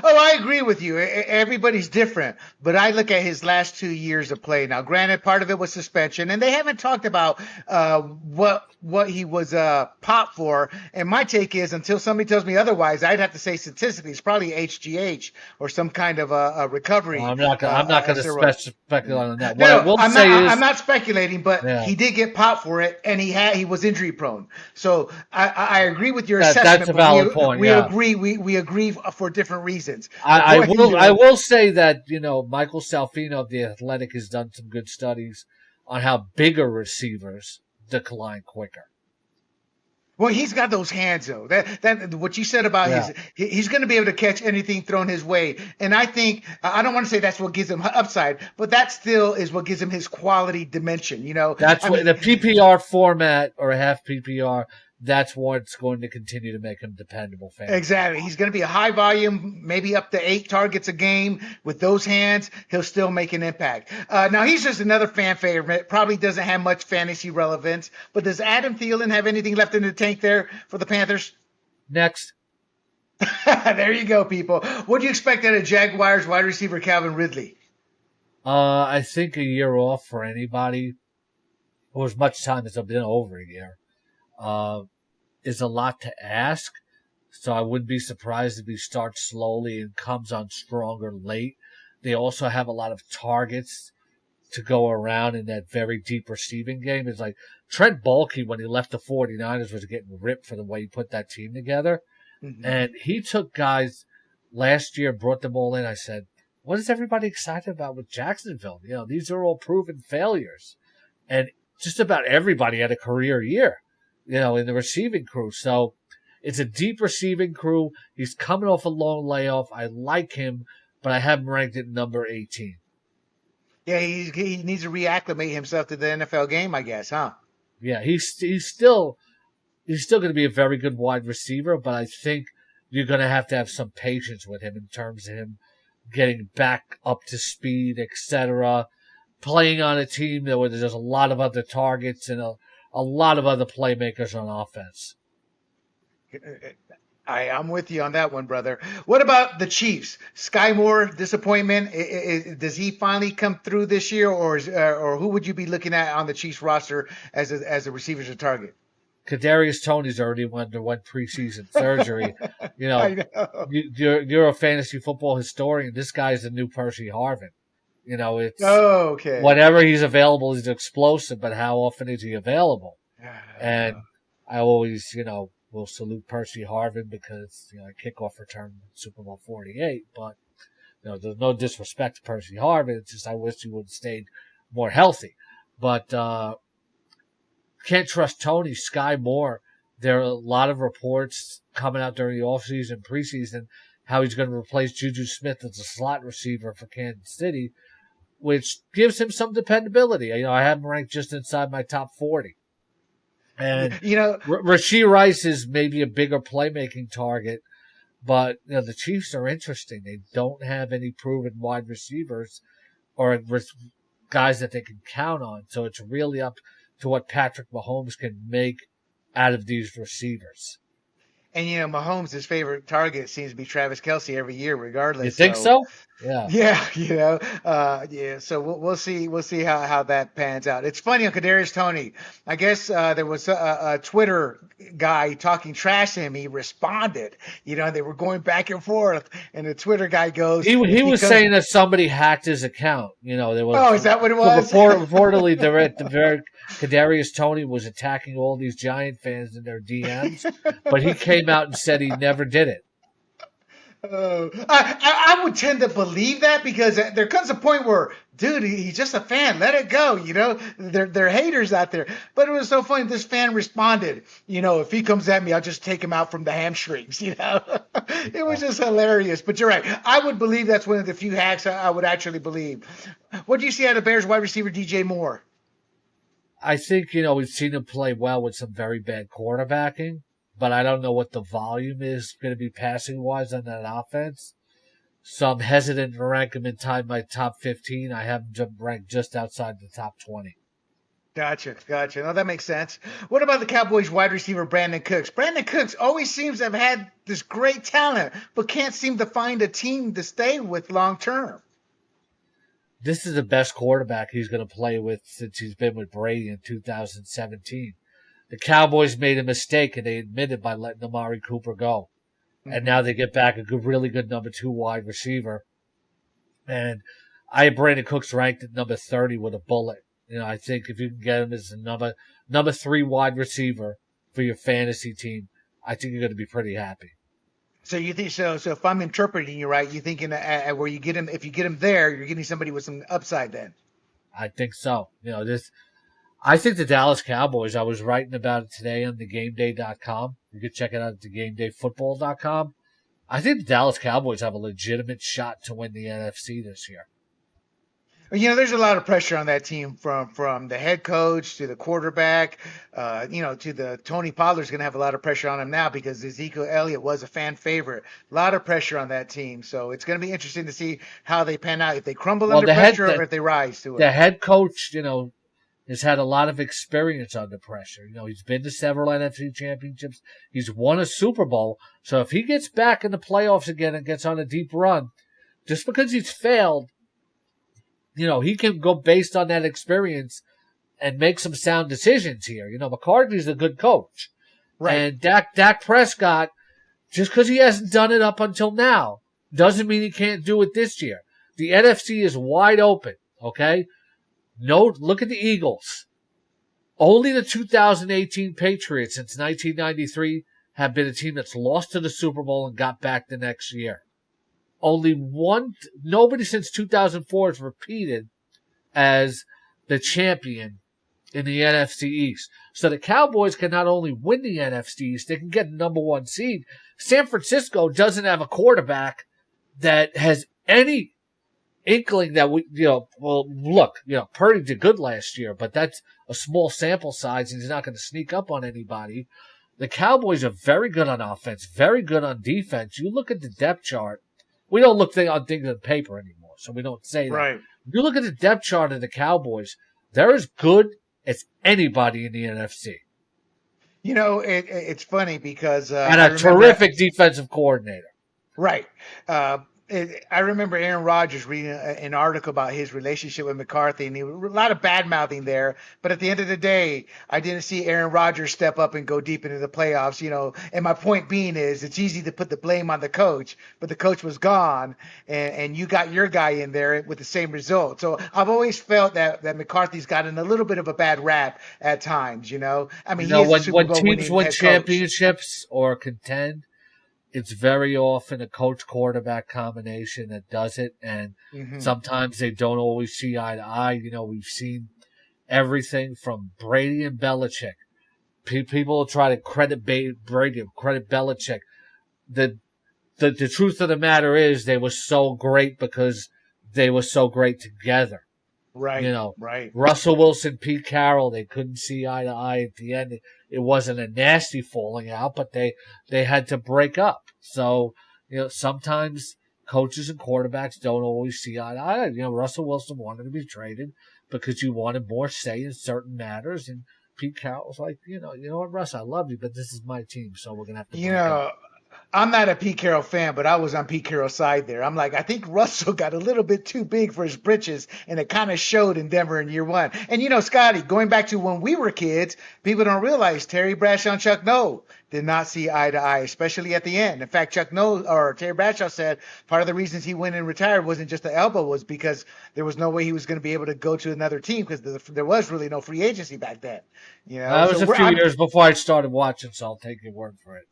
Speaker 1: Oh, I agree with you. Everybody's different, but I look at his last 2 years of play. Now, granted, part of it was suspension, and they haven't talked about what he was popped for. And my take is, until somebody tells me otherwise, I'd have to say statistically, it's probably HGH or some kind of a recovery.
Speaker 2: Well, I'm not going to speculate on that.
Speaker 1: I'm not speculating, but he did get popped for it, and he was injury prone. So I agree with your assessment.
Speaker 2: That's a valid point.
Speaker 1: We agree for different reasons. reasons.
Speaker 2: I
Speaker 1: But boy,
Speaker 2: I will say that, Michael Salfino of The Athletic has done some good studies on how bigger receivers decline quicker.
Speaker 1: well, he's got those hands though. That what you said about
Speaker 2: Yeah.
Speaker 1: he's going to be able to catch anything thrown his way. And I think I don't want to say that's what gives him upside, but that still is what gives him his quality dimension.
Speaker 2: That's
Speaker 1: I
Speaker 2: what
Speaker 1: mean,
Speaker 2: the PPR format or half PPR, that's what's going to continue to make him dependable fan.
Speaker 1: exactly. He's going to be a high volume, maybe up to 8 targets a game. With those hands, he'll still make an impact. Now, he's just another fan favorite. Probably doesn't have much fantasy relevance. But does Adam Thielen have anything left in the tank there for the Panthers?
Speaker 2: Next.
Speaker 1: There you go, people. What do you expect out of Jaguars wide receiver Calvin Ridley?
Speaker 2: I think a year off for anybody, or as much time as I've been over a year, is a lot to ask. So I wouldn't be surprised if he starts slowly and comes on stronger late. They also have a lot of targets to go around in that very deep receiving game. It's like Trent Baalke, when he left the 49ers, was getting ripped for the way he put that team together. Mm-hmm. And he took guys last year, brought them all in. I said, what is everybody excited about with Jacksonville? These are all proven failures. And just about everybody had a career year, in the receiving crew. So it's a deep receiving crew. He's coming off a long layoff. I like him, but I have him ranked at number 18.
Speaker 1: Yeah, he needs to reacclimate himself to the NFL game, I guess, huh?
Speaker 2: Yeah, he's still going to be a very good wide receiver, but I think you're going to have some patience with him in terms of him getting back up to speed, etc. Playing on a team where there's a lot of other targets and a lot of other playmakers on offense.
Speaker 1: I'm with you on that one, brother. What about the Chiefs? Skyy Moore, disappointment. Does he finally come through this year, or who would you be looking at on the Chiefs roster as a receiver to target?
Speaker 2: Kadarius Toney's already underwent preseason surgery. You're a fantasy football historian. This guy's the new Percy Harvin. It's
Speaker 1: okay.
Speaker 2: Whatever he's available, he's explosive, but how often is he available? And I always, will salute Percy Harvin because, kickoff return Super Bowl 48. But, there's no disrespect to Percy Harvin. It's just I wish he would have stayed more healthy. But can't trust Tony. Skyy Moore, there are a lot of reports coming out during the offseason, preseason, how he's going to replace Juju Smith as a slot receiver for Kansas City, which gives him some dependability. I have him ranked just inside my top 40. And, Rashee Rice is maybe a bigger playmaking target, but, the Chiefs are interesting. They don't have any proven wide receivers or guys that they can count on. So it's really up to what Patrick Mahomes can make out of these receivers.
Speaker 1: And, Mahomes' favorite target seems to be Travis Kelce every year, regardless.
Speaker 2: You think so? Yeah.
Speaker 1: Yeah, So we'll see. We'll see how that pans out. It's funny on Kadarius Toney. I guess there was a Twitter guy talking trash to him. He responded. They were going back and forth, and the Twitter guy goes.
Speaker 2: He was saying that somebody hacked his account. There was.
Speaker 1: Oh, is that what it was?
Speaker 2: Reportedly, Kadarius Toney was attacking all these Giant fans in their DMs, but he came out and said he never did it.
Speaker 1: I would tend to believe that because there comes a point where, dude, he's just a fan. Let it go. They're haters out there. But it was so funny. This fan responded, if he comes at me, I'll just take him out from the hamstrings. It was just hilarious. But you're right. I would believe that's one of the few hacks I would actually believe. What do you see out of Bears wide receiver DJ Moore?
Speaker 2: I think, we've seen him play well with some very bad quarterbacking. But I don't know what the volume is going to be passing-wise on that offense. So I'm hesitant to rank him inside my top 15. I have him ranked just outside the top 20.
Speaker 1: Gotcha. No, that makes sense. What about the Cowboys wide receiver Brandin Cooks? Brandin Cooks always seems to have had this great talent, but can't seem to find a team to stay with long term.
Speaker 2: This is the best quarterback he's going to play with since he's been with Brady in 2017. The Cowboys made a mistake, and they admitted by letting Amari Cooper go. Mm-hmm. And now they get back a really good number 2 wide receiver. And I have Brandin Cooks ranked at number 30 with a bullet. I think if you can get him as a number 3 wide receiver for your fantasy team, I think you're going to be pretty happy.
Speaker 1: So you think so? So if I'm interpreting you right, you thinking where you get him, if you get him there, you're getting somebody with some upside then.
Speaker 2: I think so. I think the Dallas Cowboys, I was writing about it today on thegameday.com. You can check it out at thegamedayfootball.com. I think the Dallas Cowboys have a legitimate shot to win the NFC this year.
Speaker 1: There's a lot of pressure on that team from the head coach to the quarterback, to the Tony Pollard's going to have a lot of pressure on him now because Ezekiel Elliott was a fan favorite. A lot of pressure on that team. So it's going to be interesting to see how they pan out, if they crumble under pressure or if they rise to it.
Speaker 2: The head coach, has had a lot of experience under pressure. He's been to several NFC championships. He's won a Super Bowl. So if he gets back in the playoffs again and gets on a deep run, just because he's failed, he can go based on that experience and make some sound decisions here. McCarthy's a good coach.
Speaker 1: Right.
Speaker 2: And Dak Prescott, just because he hasn't done it up until now, doesn't mean he can't do it this year. The NFC is wide open, okay? Look at the Eagles. Only the 2018 Patriots since 1993 have been a team that's lost to the Super Bowl and got back the next year. Nobody since 2004 has repeated as the champion in the NFC East. So the Cowboys can not only win the NFC East, they can get the number one seed. San Francisco doesn't have a quarterback that has any inkling that Purdy did good last year, but that's a small sample size and he's not going to sneak up on anybody. The Cowboys are very good on offense, very good on defense. You look at the depth chart. We don't look on things on paper anymore, so we don't say that.
Speaker 1: Right.
Speaker 2: You look at the depth chart of the Cowboys, they're as good as anybody in the NFC.
Speaker 1: It's funny because
Speaker 2: and a terrific defensive coordinator.
Speaker 1: Right. I remember Aaron Rodgers reading an article about his relationship with McCarthy, and a lot of bad mouthing there. But at the end of the day, I didn't see Aaron Rodgers step up and go deep into the playoffs. And my point being is, it's easy to put the blame on the coach, but the coach was gone, and you got your guy in there with the same result. So I've always felt that McCarthy's gotten a little bit of a bad rap at times. I mean,
Speaker 2: when teams win championships or contend, it's very often a coach-quarterback combination that does it, and sometimes they don't always see eye to eye. We've seen everything from Brady and Belichick. People try to credit Brady, credit Belichick. The truth of the matter is they were so great because they were so great together.
Speaker 1: Right. Right.
Speaker 2: Russell Wilson, Pete Carroll, they couldn't see eye to eye at the end. It wasn't a nasty falling out, but they had to break up. So, sometimes coaches and quarterbacks don't always see eye to eye. Russell Wilson wanted to be traded because you wanted more say in certain matters. And Pete Carroll was like, you know what, Russ, I love you, but this is my team, so we're going to have to break up.
Speaker 1: I'm not a Pete Carroll fan, but I was on Pete Carroll's side there. I'm like, I think Russell got a little bit too big for his britches, and it kind of showed in Denver in year one. And, Scotty, going back to when we were kids, people don't realize Terry Bradshaw and Chuck Noll did not see eye to eye, especially at the end. In fact, Terry Bradshaw said part of the reasons he went and retired wasn't just the elbow, was because there was no way he was going to be able to go to another team because there was really no free agency back then.
Speaker 2: That was a few years before I started watching, so I'll take your word for it.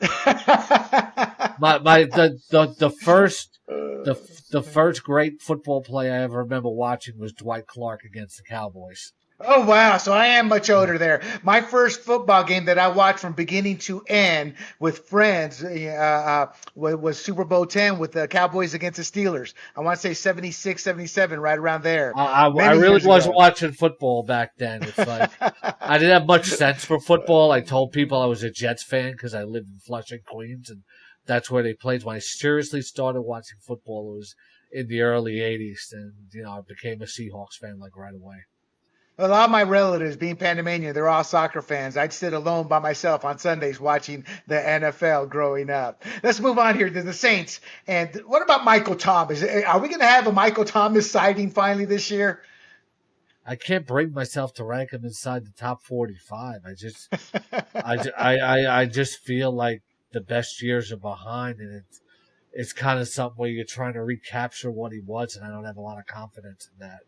Speaker 2: The first great football play I ever remember watching was Dwight Clark against the Cowboys.
Speaker 1: Oh, wow. So I am much older there. My first football game that I watched from beginning to end with friends was Super Bowl 10 with the Cowboys against the Steelers. I want to say 76, 77, right around there.
Speaker 2: I really wasn't watching football back then. It's like I didn't have much sense for football. I told people I was a Jets fan because I lived in Flushing, Queens, and that's where they played. When I seriously started watching football, it was in the early 80s, and I became a Seahawks fan like right away.
Speaker 1: A lot of my relatives, being Panamanian, they're all soccer fans. I'd sit alone by myself on Sundays watching the NFL growing up. Let's move on here to the Saints. And what about Michael Thomas? Are we going to have a Michael Thomas sighting finally this year?
Speaker 2: I can't bring myself to rank him inside the top 45. I just feel like the best years are behind, and it's kind of something where you're trying to recapture what he was, and I don't have a lot of confidence in that.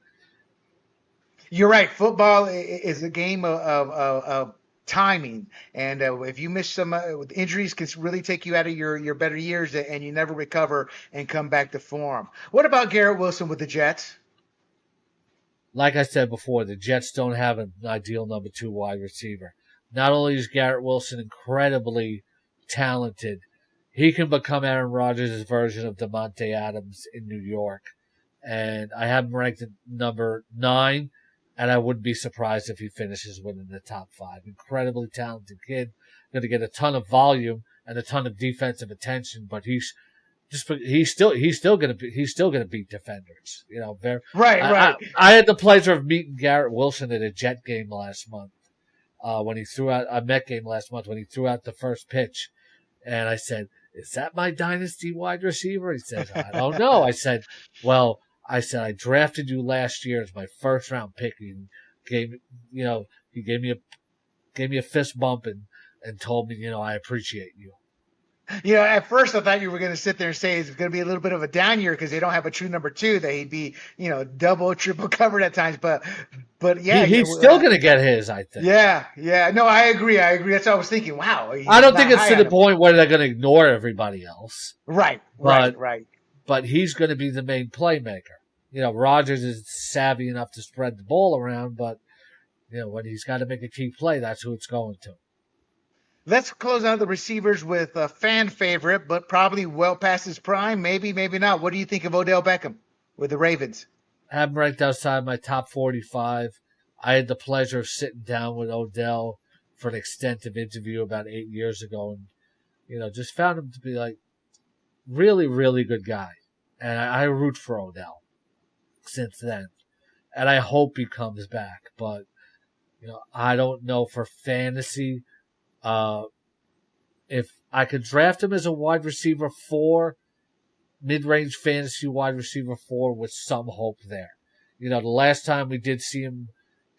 Speaker 1: You're right. Football is a game of timing. And if you miss some injuries, can really take you out of your better years, and you never recover and come back to form. What about Garrett Wilson with the Jets?
Speaker 2: Like I said before, the Jets don't have an ideal number 2 wide receiver. Not only is Garrett Wilson incredibly talented, he can become Aaron Rodgers' version of Devontae Adams in New York. And I have him ranked at number 9, and I wouldn't be surprised if he finishes within the top 5. Incredibly talented kid, going to get a ton of volume and a ton of defensive attention, but he's still going to beat defenders.
Speaker 1: Right.
Speaker 2: I had the pleasure of meeting Garrett Wilson at a Jet game last month. When he threw out a Met game last month, when he threw out the first pitch, and I said, "Is that my dynasty wide receiver?" He says, "I don't know." I said, I drafted you last year as my first round pick. He gave me a fist bump and told me, I appreciate you.
Speaker 1: At first I thought you were going to sit there and say it's going to be a little bit of a down year because they don't have a true number 2, that he'd be, double, triple covered at times. But yeah,
Speaker 2: he's still going to get his, I think.
Speaker 1: Yeah. No, I agree. That's what I was thinking. Wow.
Speaker 2: I don't think it's to the point where they're going to ignore everybody else.
Speaker 1: Right.
Speaker 2: But he's going to be the main playmaker. Rodgers is savvy enough to spread the ball around, but when he's got to make a key play, that's who it's going to.
Speaker 1: Let's close out the receivers with a fan favorite, but probably well past his prime. Maybe not. What do you think of Odell Beckham with the Ravens?
Speaker 2: I have him ranked outside my top 45. I had the pleasure of sitting down with Odell for an extensive interview about 8 years ago, and just found him to be like really, really good guy. And I root for Odell since then, and I hope he comes back. But I don't know for fantasy. If I could draft him as a wide receiver 4, mid-range fantasy wide receiver 4 with some hope there. The last time we did see him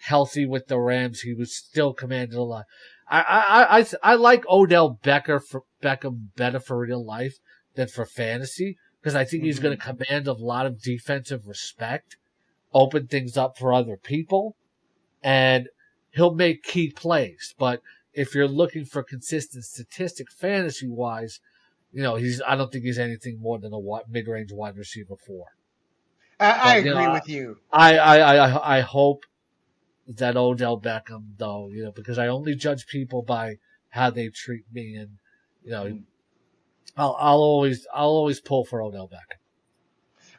Speaker 2: healthy with the Rams, he was still commanding a lot. I like Odell Beckham better for real life than for fantasy because I think he's going to command a lot of defensive respect, open things up for other people, and he'll make key plays. But if you're looking for consistent statistic fantasy-wise, I don't think he's anything more than a mid-range wide receiver 4.
Speaker 1: I agree with you.
Speaker 2: I hope that Odell Beckham, though, because I only judge people by how they treat me, and I'll always pull for Odell Beckham.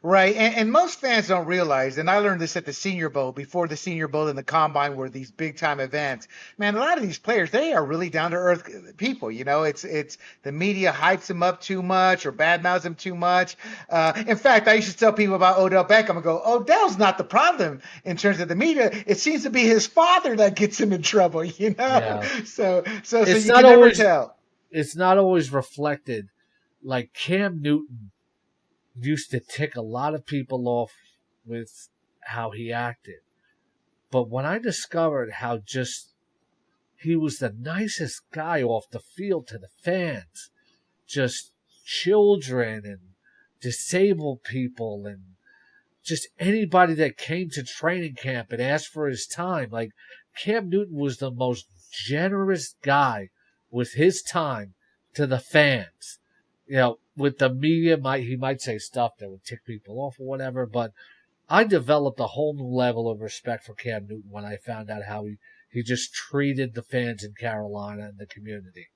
Speaker 1: Right, and most fans don't realize, and I learned this at the Senior Bowl, before the Senior Bowl and the Combine were these big-time events. Man, a lot of these players, they are really down-to-earth people, It's the media hypes them up too much or badmouths them too much. In fact, I used to tell people about Odell Beckham, I go, Odell's not the problem in terms of the media. It seems to be his father that gets him in trouble,
Speaker 2: Yeah.
Speaker 1: So
Speaker 2: It's
Speaker 1: you
Speaker 2: not
Speaker 1: can never
Speaker 2: always,
Speaker 1: tell.
Speaker 2: It's not always reflected. Like Cam Newton used to tick a lot of people off with how he acted. But when I discovered how just he was the nicest guy off the field to the fans, just children and disabled people and just anybody that came to training camp and asked for his time. Like Cam Newton was the most generous guy with his time to the fans. With the media, he might say stuff that would tick people off or whatever, but I developed a whole new level of respect for Cam Newton when I found out how he just treated the fans in Carolina and the community.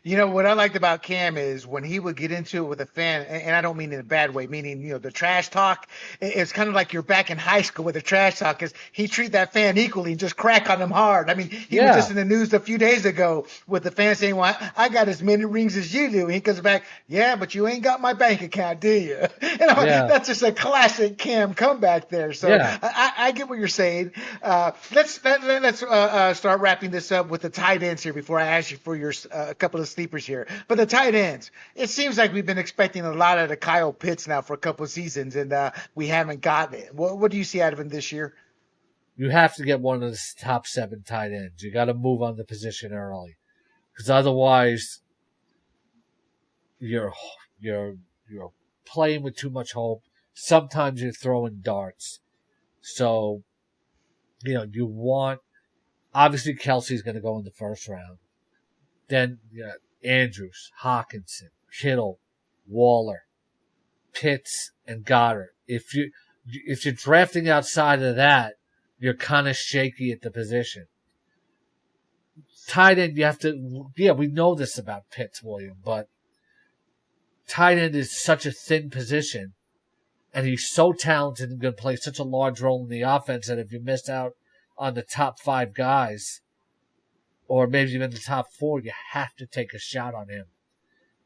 Speaker 1: What I liked about Cam is when he would get into it with a fan, and I don't mean in a bad way, meaning, the trash talk. It's kind of like you're back in high school with the trash talk, because he treat that fan equally and just crack on them hard. I mean, he was just in the news a few days ago with the fan saying, well, I got as many rings as you do. And he comes back, yeah, but you ain't got my bank account, do you? That's just a classic Cam comeback there. So I get what you're saying. Let's start wrapping this up with the tight ends here before I ask you for your a couple of sleepers here. But the tight ends, it seems like we've been expecting a lot out of Kyle Pitts now for a couple of seasons, and we haven't gotten it. What do you see out of him this year?
Speaker 2: You have to get one of the top 7 tight ends. You got to move on the position early, because otherwise you're playing with too much hope. Sometimes you're throwing darts. So, you want Obviously, Kelsey's going to go in the first round. Then Andrews, Hawkinson, Kittle, Waller, Pitts, and Goddard. If you're drafting outside of that, you're kind of shaky at the position. Tight end, you have to. Yeah, we know this about Pitts, William, but tight end is such a thin position, and he's so talented and going to play such a large role in the offense that if you miss out on the top 5 guys, or maybe even the top 4, you have to take a shot on him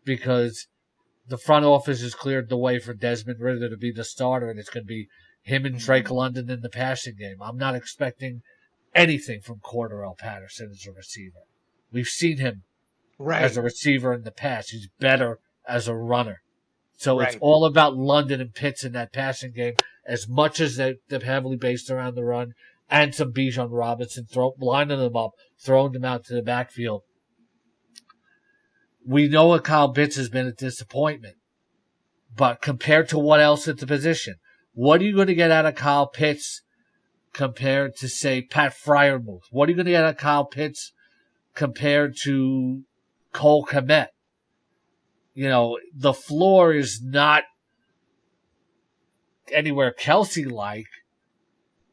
Speaker 2: because the front office has cleared the way for Desmond Ridder to be the starter, and it's going to be him and Drake London in the passing game. I'm not expecting anything from Cordarrelle Patterson as a receiver. We've seen him as a receiver in the past. He's better as a runner. So it's all about London and Pitts in that passing game, as much as they're heavily based around the run, and some Bijan Robinson lining them up, throwing them out to the backfield. We know that Kyle Pitts has been a disappointment, but compared to what else at the position, what are you going to get out of Kyle Pitts compared to, say, Pat Freiermuth? What are you going to get out of Kyle Pitts compared to Cole Kmet? You know, the floor is not anywhere Kelsey-like,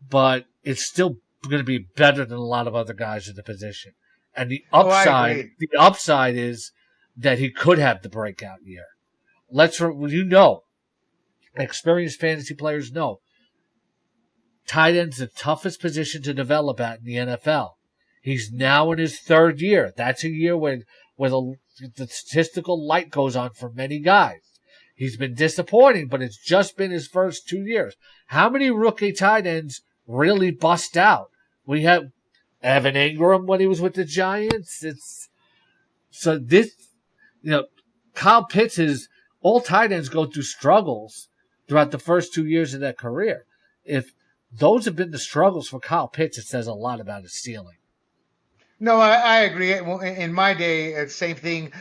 Speaker 2: but it's still going to be better than a lot of other guys in the position. And the upside is that he could have the breakout year. Experienced fantasy players know, tight end's the toughest position to develop at in the NFL. He's now in his 3rd year. That's a year where the statistical light goes on for many guys. He's been disappointing, but it's just been his first 2 years. How many rookie tight ends really bust out? We have Evan Ingram when he was with the Giants. Kyle Pitts all tight ends go through struggles throughout the first 2 years of their career. If those have been the struggles for Kyle Pitts, it says a lot about his ceiling.
Speaker 1: No, I agree. In my day, same thing.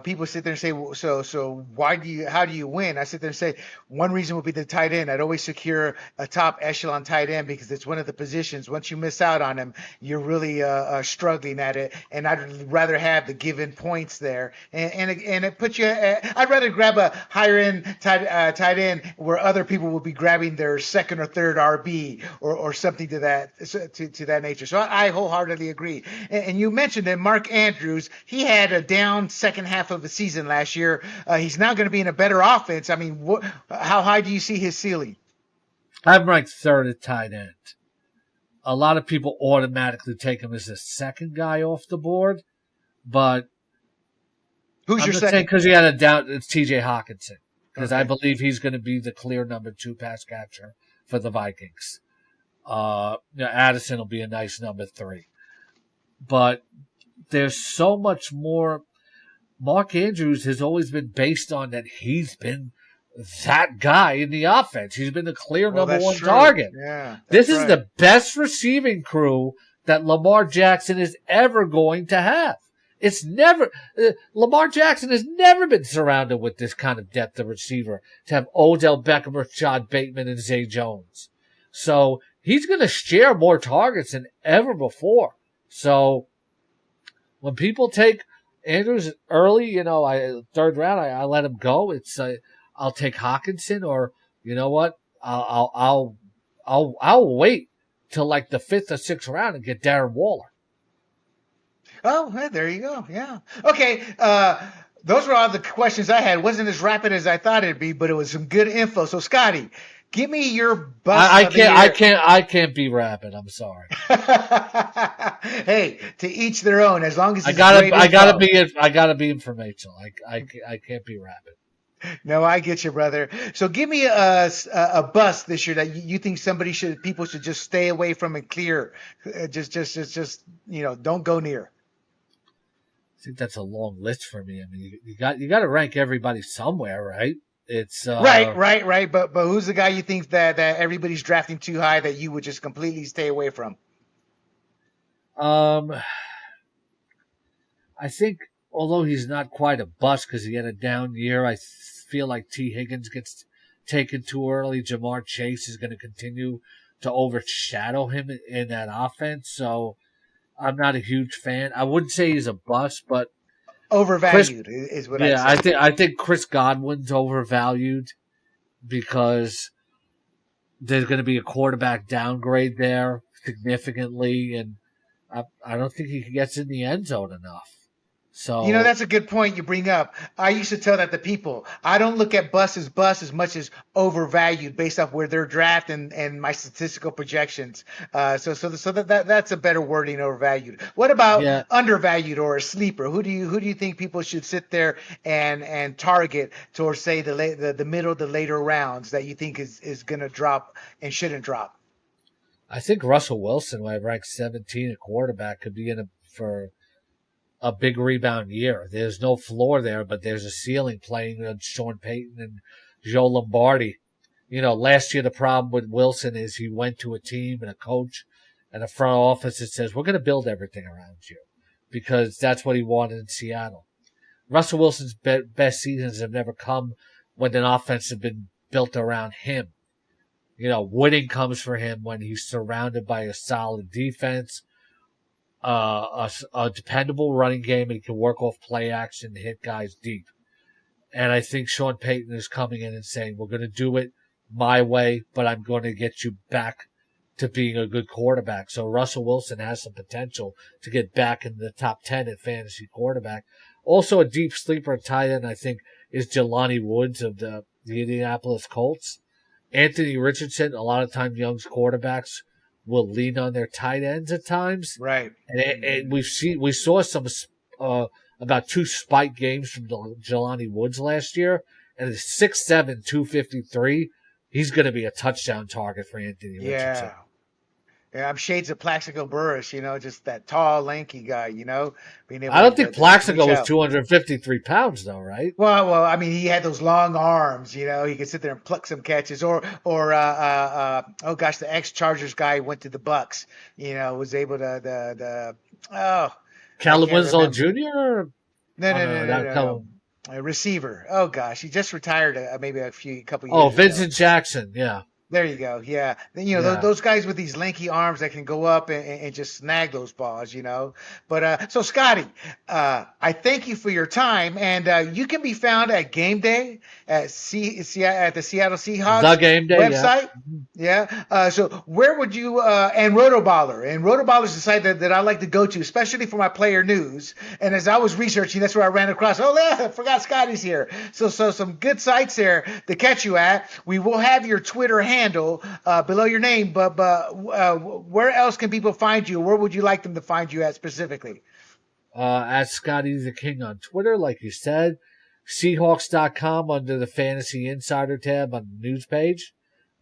Speaker 1: People sit there and say, so how do you win? I sit there and say, one reason would be the tight end. I'd always secure a top echelon tight end because it's one of the positions. Once you miss out on him, you're really struggling at it. And I'd rather have the given points there. And it puts you, I'd rather grab a higher end tight end where other people will be grabbing their 2nd or 3rd RB or something to that nature. So I wholeheartedly agree. And you mentioned that Mark Andrews, he had a down second half of the season last year. He's now going to be in a better offense. I mean, how high do you see his ceiling?
Speaker 2: I'm ranked 3rd at tight end. A lot of people automatically take him as the 2nd guy off the board, but
Speaker 1: who's your second?
Speaker 2: Because he had a down. It's T.J. Hawkinson, because I believe he's going to be the clear number 2 pass catcher for the Vikings. Addison will be a nice number 3. But there's so much more. Mark Andrews has always been based on that he's been that guy in the offense. He's been the clear number 1 target.
Speaker 1: Yeah,
Speaker 2: this is the best receiving crew that Lamar Jackson is ever going to have. Lamar Jackson has never been surrounded with this kind of depth of receiver to have Odell Beckham, Rashad Bateman, and Zay Jones. So he's going to share more targets than ever before. So when people take Andrews early, 3rd round, I let him go. I'll take Hawkinson, or you know what? I'll wait till like the 5th or 6th round and get Darren Waller.
Speaker 1: Oh, there you go. Yeah. Okay. Those were all the questions I had. It wasn't as rapid as I thought it'd be, but it was some good info. So, Scotty, give me your bust.
Speaker 2: I can't be rapid. I'm sorry.
Speaker 1: Hey, to each their own. As long as
Speaker 2: I gotta be informational. I can't be rapid.
Speaker 1: No, I get you, brother. So give me a bust this year that you think people should just stay away from and clear. Just don't go near.
Speaker 2: I think that's a long list for me. I mean, you got to rank everybody somewhere, right? It's
Speaker 1: right. But who's the guy you think that everybody's drafting too high that you would just completely stay away from?
Speaker 2: I think although he's not quite a bust because he had a down year, I feel like T. Higgins gets taken too early. Jamar Chase is going to continue to overshadow him in that offense. So I'm not a huge fan. I wouldn't say he's a bust, but
Speaker 1: Overvalued is what I'd
Speaker 2: yeah,
Speaker 1: say.
Speaker 2: I think Chris Godwin's overvalued because there's going to be a quarterback downgrade there significantly, and I don't think he gets in the end zone enough. So
Speaker 1: That's a good point you bring up. I used to tell that to people. I don't look at bust as much as overvalued based off where they're drafted and my statistical projections. So that's a better wording, overvalued. What about
Speaker 2: yeah,
Speaker 1: undervalued or a sleeper? Who do you think people should sit there and target towards, say, the middle, the later rounds that you think is going to drop and shouldn't drop?
Speaker 2: I think Russell Wilson, who I ranked 17 at quarterback, could be for a big rebound year. There's no floor there, but there's a ceiling playing with Sean Payton and Joe Lombardi. Last year the problem with Wilson is he went to a team and a coach and a front office that says, we're going to build everything around you because that's what he wanted in Seattle. Russell Wilson's best seasons have never come when an offense has been built around him. Winning comes for him when he's surrounded by a solid defense, a dependable running game, and he can work off play action and hit guys deep. And I think Sean Payton is coming in and saying, we're going to do it my way, but I'm going to get you back to being a good quarterback. So Russell Wilson has some potential to get back in the top 10 at fantasy quarterback. Also a deep sleeper tight end, I think, is Jelani Woods of the Indianapolis Colts. Anthony Richardson, a lot of times young quarterbacks will lean on their tight ends at times.
Speaker 1: Right.
Speaker 2: And we saw some about 2 spike games from Jelani Woods last year, and at 6'7", 253, he's going to be a touchdown target for Anthony Richardson.
Speaker 1: Yeah, I'm shades of Plaxico Burress, just that tall, lanky guy, being able
Speaker 2: I don't
Speaker 1: to
Speaker 2: think Plaxico
Speaker 1: reach
Speaker 2: was
Speaker 1: out.
Speaker 2: 253 pounds, though, right?
Speaker 1: Well, I mean, he had those long arms, he could sit there and pluck some catches, or oh gosh, the ex-Chargers guy went to the Bucks, was able to I
Speaker 2: Callum
Speaker 1: can't
Speaker 2: Winslow
Speaker 1: remember.
Speaker 2: Jr.?
Speaker 1: No,
Speaker 2: Oh,
Speaker 1: no,
Speaker 2: no,
Speaker 1: no, no,
Speaker 2: not
Speaker 1: no,
Speaker 2: Callum.
Speaker 1: no. A receiver. Oh gosh, he just retired maybe a couple
Speaker 2: Oh,
Speaker 1: years ago.
Speaker 2: Vincent Jackson, yeah.
Speaker 1: There you go. Yeah. Then,
Speaker 2: Yeah.
Speaker 1: those guys with these lanky arms that can go up and just snag those balls. But so, Scotty, I thank you for your time. And you can be found at Game Day at the Seattle Seahawks
Speaker 2: The Game Day,
Speaker 1: website. Yeah. So where would you, and Rotoballer. And Rotoballer is the site that I like to go to, especially for my player news. And as I was researching, that's where I ran across, I forgot Scotty's here. So some good sites there to catch you at. We will have your Twitter handle below your name, but where else can people find you? Where would you like them to find you at specifically?
Speaker 2: At Scotty the King on Twitter, like you said. Seahawks.com under the Fantasy Insider tab on the news page.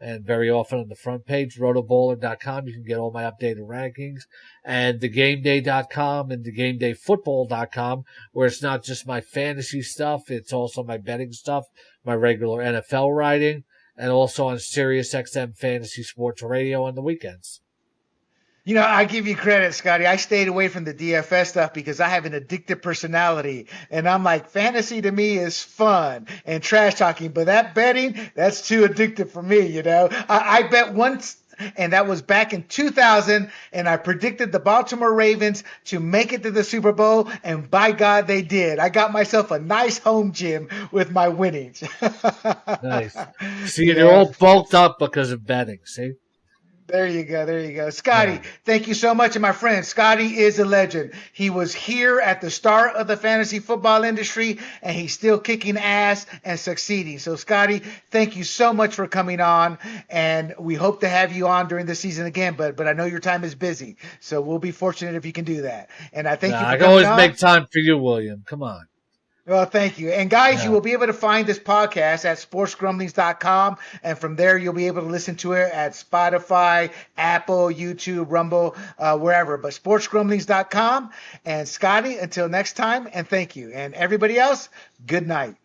Speaker 2: And very often on the front page, rotoballer.com, you can get all my updated rankings. And thegameday.com and thegamedayfootball.com, where it's not just my fantasy stuff, it's also my betting stuff, my regular NFL writing, and also on SiriusXM Fantasy Sports Radio on the weekends.
Speaker 1: I give you credit, Scotty. I stayed away from the DFS stuff because I have an addictive personality. And I'm like, fantasy to me is fun and trash talking. But that betting, that's too addictive for me, I bet once, and that was back in 2000, and I predicted the Baltimore Ravens to make it to the Super Bowl, and by God, they did. I got myself a nice home gym with my winnings.
Speaker 2: Nice. See, you're all bulked up because of betting, see?
Speaker 1: There you go. Scotty,
Speaker 2: Yeah.
Speaker 1: Thank you so much. And my friend, Scotty is a legend. He was here at the start of the fantasy football industry, and he's still kicking ass and succeeding. So, Scotty, thank you so much for coming on, and we hope to have you on during the season again, but I know your time is busy, so we'll be fortunate if you can do that. And I thank you for
Speaker 2: I can
Speaker 1: coming
Speaker 2: always
Speaker 1: on.
Speaker 2: make time for you, William. Come on.
Speaker 1: Well, thank you. And guys,
Speaker 2: Yeah.
Speaker 1: you will be able to find this podcast at sportsgrumblings.com. And from there, you'll be able to listen to it at Spotify, Apple, YouTube, Rumble, wherever. But sportsgrumblings.com. And Scotty, until next time, and thank you. And everybody else, good night.